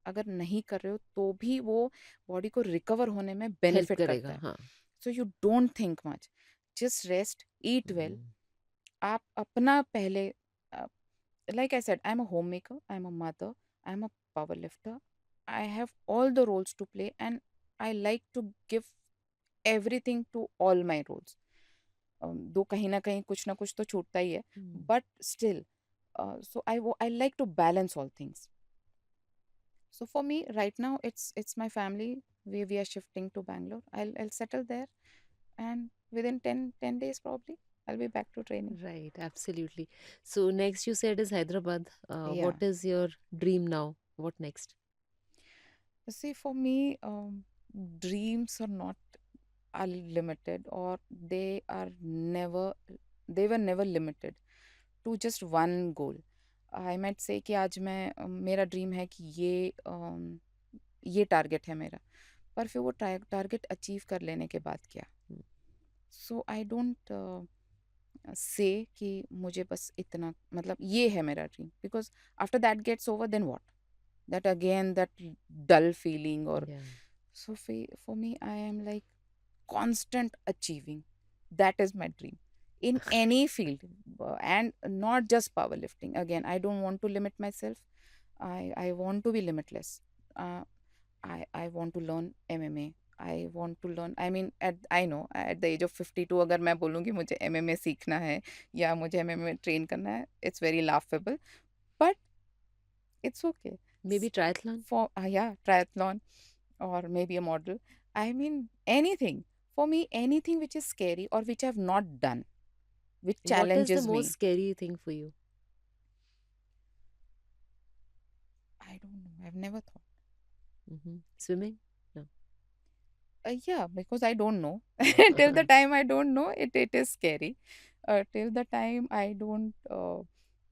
अगर नहीं कर रहे हो तो भी वो बॉडी को रिकवर होने में हेल्प बेनिफिट करता करेगा. है. हाँ. So you don't think much, just rest, eat well. आप अपना पहले, like I said, I'm a homemaker, I'm a mother, I'm a power lifter. I have all the roles to play, and I like to give everything to all my roles. दो कहीं ना कहीं कुछ ना कुछ तो छूटता ही है, but still, so I like to balance all things. So for me right now, it's my family, we are shifting to Bangalore. I'll settle there, and within 10 days probably I'll be back to training. Right, absolutely. So next you said is Hyderabad. Yeah. What is your dream now? What next? See, for me, dreams are not unlimited, or they were never limited to just one goal. I might say कि आज मैं मेरा dream है कि ये target है मेरा, पर फिर वो टारगेट अचीव कर लेने के बाद क्या? Hmm. So I don't say कि मुझे बस इतना, मतलब ये है मेरा dream, because after that gets over then what, that again, that dull feeling, or Yeah. so for me, I am like constant achieving. That is my dream in any field, and not just powerlifting. Again, I don't want to limit myself. I want to be limitless. uh, I want to learn MMA. I want to learn, I mean, I know at the age of 52 अगर मैं बोलूँ कि मुझे MMA सीखना है या मुझे MMA train करना है, it's very laughable, but it's okay. Maybe triathlon? For yeah, triathlon, or maybe a model. I mean, anything. For me, anything which is scary or which I've not done, which What is the challenges most me. scary thing for you? I don't know. I've never thought. Swimming? No. Yeah, because I don't know. Till the time I don't know, it is scary. Till the time I don't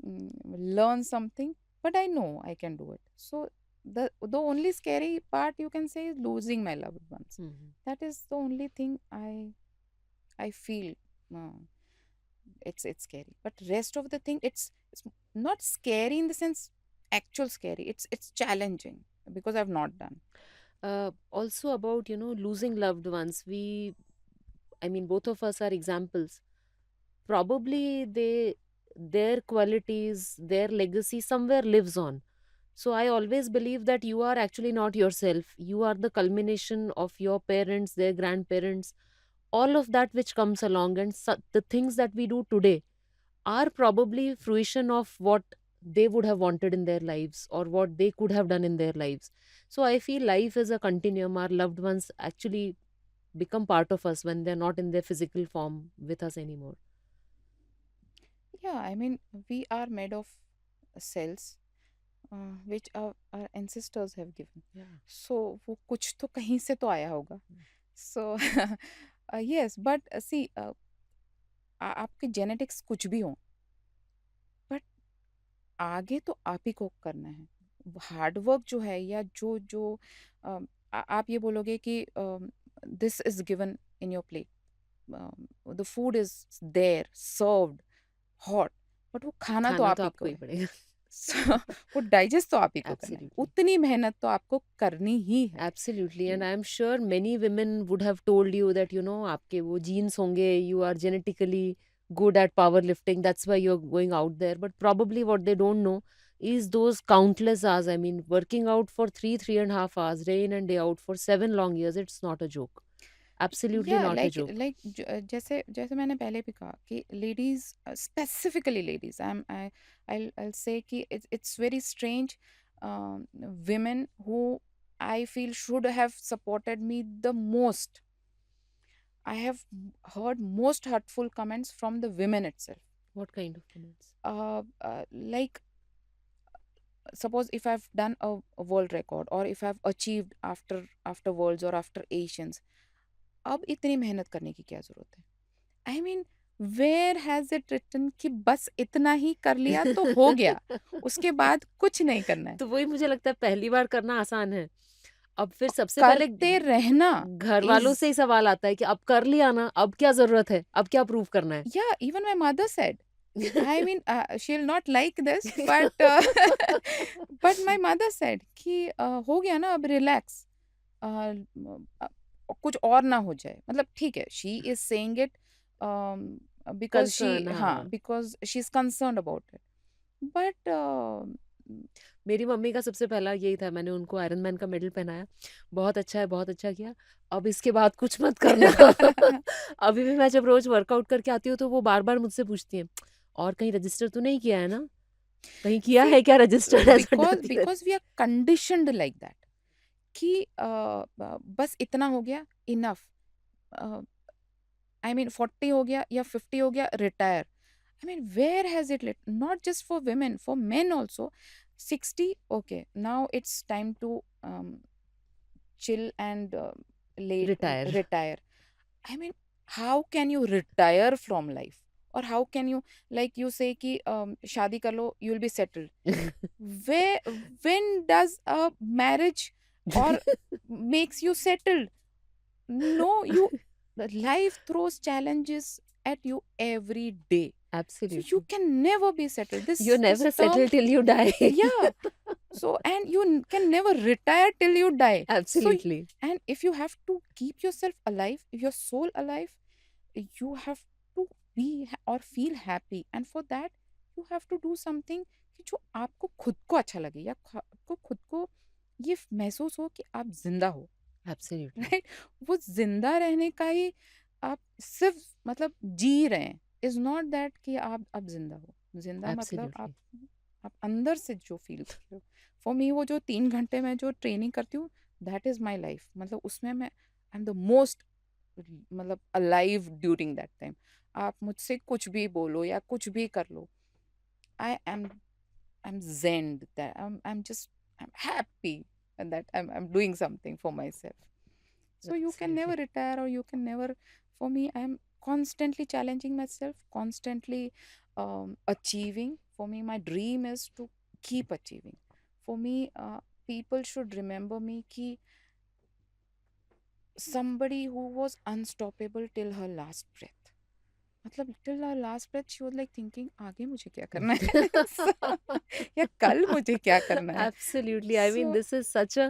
learn something, but I know I can do it. So the only scary part you can say is losing my loved ones. Mhm. That is the only thing I feel. Uh, it's scary, but rest of the thing, it's not scary in the sense actual scary. It's challenging because I've not done. Also about, losing loved ones. I mean, both of us are examples. Probably their qualities, their legacy somewhere lives on. So I always believe that you are actually not yourself. You are the culmination of your parents, their grandparents, all of that which comes along, and the things that we do today are probably fruition of what they would have wanted in their lives or what they could have done in their lives. So I feel life is a continuum. Our loved ones actually become part of us when they're not in their physical form with us anymore. Yeah, I mean, we are made of cells, which our ancestors have given. Yeah. So वो कुछ तो कहीं से तो आया होगा. So yes, but see, आपके genetics कुछ भी हो, बट आगे तो आप ही को करना है. हार्ड वर्क जो है, या जो जो आप ये बोलोगे कि this is given in your plate, the food is there served hot, but वो खाना तो खाना आप तो ही को आपको ही है. पड़ेगा. So, वो डाइजेस्ट तो आप ही को करना है. Absolutely. उतनी मेहनत तो आपको करनी ही है. Absolutely. And I'm sure many women would have told you that, आपके वो genes होंगे, you are genetically good at powerlifting. That's why you're going out there. But probably what they don't know is those countless hours. I mean, working out for 3.5 hours, day in and day out for 7 long years, it's not a joke. Absolutely या not a like joke. Like जैसे जैसे मैंने पहले भी कहा कि ladies, specifically ladies, आई से कि it's very strange, women who I feel should have supported me the most. I have heard most hurtful comments from the women itself. What kind of comments? Like, suppose if I've done a world record, or if I've achieved after worlds or after Asians, अब इतनी मेहनत करने की क्या जरूरत है? I mean, where has it written कि बस इतना ही कर लिया तो हो गया, उसके बाद कुछ नहीं करना है. तो वही मुझे लगता है पहली बार करना आसान है. अब फिर सबसे पहले करते रहना घर वालों से इज, ही सवाल आता है कि अब कर लिया ना, अब क्या जरूरत है, अब क्या प्रूव करना है. या even my mother said, I mean she will not like this, but but my mother said कि हो गया ना, अब रिलैक्स, कुछ और ना हो जाए. मतलब ठीक है, she is saying it because she, concern, हाँ, हाँ. Because she is concerned about it, but मेरी मम्मी का सबसे पहला यही था. मैंने उनको आयरन मैन का मेडल पहनाया. बहुत अच्छा है, बहुत अच्छा किया, अब इसके बाद कुछ मत करना. अभी भी मैं जब रोज वर्कआउट करके आती हूँ तो वो बार बार मुझसे पूछती है, और कहीं रजिस्टर तो नहीं किया है ना, कहीं किया See, है क्या रजिस्टर, ऐसा because डरती रहती. because we are conditioned like that कि बस इतना हो गया, इनफ। आई मीन 40 हो गया या 50 हो गया, retire. I mean, where has it led? Not just for women, for men also. 60, okay, now it's time to chill and retire. retire. I mean, how can you retire from life? Or how can you, like you say कि शादी कर लो, you will be settled. Where, when does a marriage or makes you settled? No, life throws challenges at you every day. So you absolutely. can never be settled. You're This never term, settled till you die। yeah. So and you can never retire till you die. So absolutely. and if you have to keep yourself alive, your soul alive, you have to be or feel happy, and for that you have to do something कि जो आपको खुद को अच्छा लगे, या आपको खुद को ये महसूस हो कि आप जिंदा हो, एब्सोल्युटली। राइट? वो जिंदा रहने का ही आप सिर्फ मतलब जी रहे हैं, इज नॉट दैट कि आप अब जिंदा हो। जिंदा मतलब एब्सोल्युटली। आप अंदर से जो फील कर रहे हो। फॉर मी वो जो 3 घंटे में जो ट्रेनिंग करती हूँ, दैट इज माई लाइफ। मतलब उसमें मैं आई एम द मोस्ट मतलब अलाइव ड्यूरिंग दैट टाइम। आप मुझसे कुछ भी बोलो या कुछ भी कर लो, I am zened, that I'm just I'm happy, and that I'm doing something for myself. So you can never absolutely. retire, or you can never, for me, I'm constantly challenging myself, constantly achieving. For me, my dream is to keep achieving. For me, people should remember me ki somebody who was unstoppable till her last breath. मतलब till her last breath she was like thinking आगे मुझे क्या करना है या कल मुझे क्या करना है। Absolutely. I mean, So this is such a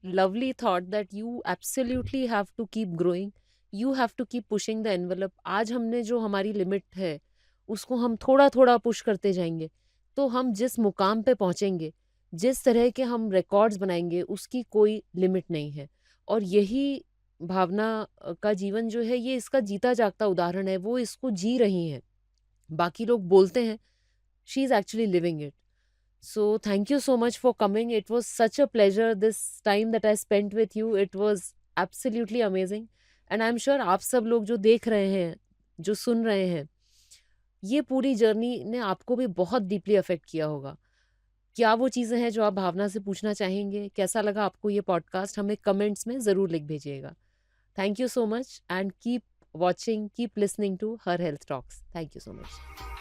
lovely thought that you absolutely have to keep growing. You have to keep pushing the envelope. आज हमने जो हमारी लिमिट है, उसको हम थोड़ा-थोड़ा पुश करते जाएँगे, तो हम जिस मुकाम पे पहुँचेंगे, जिस तरह के हम रिकॉर्ड्स बनाएँगे, उसकी कोई लिमिट नहीं है। और यही भावना का जीवन जो है, ये इसका जीता-जागता उदाहरण है। वो इसको जी रही हैं। बाकी लोग बोलते हैं, she is actually living it. So thank you so much for coming. It was such a pleasure this time that I spent with you. It was absolutely amazing. And I'm sure आप सब लोग जो देख रहे हैं, जो सुन रहे हैं, ये पूरी जर्नी ने आपको भी बहुत डीपली अफेक्ट किया होगा। क्या वो चीज़ें हैं जो आप भावना से पूछना चाहेंगे? कैसा लगा आपको ये पॉडकास्ट? हमें कमेंट्स में ज़रूर लिख भेजिएगा। Thank you so much and keep watching, keep listening to Her Health Talks. Thank you so much.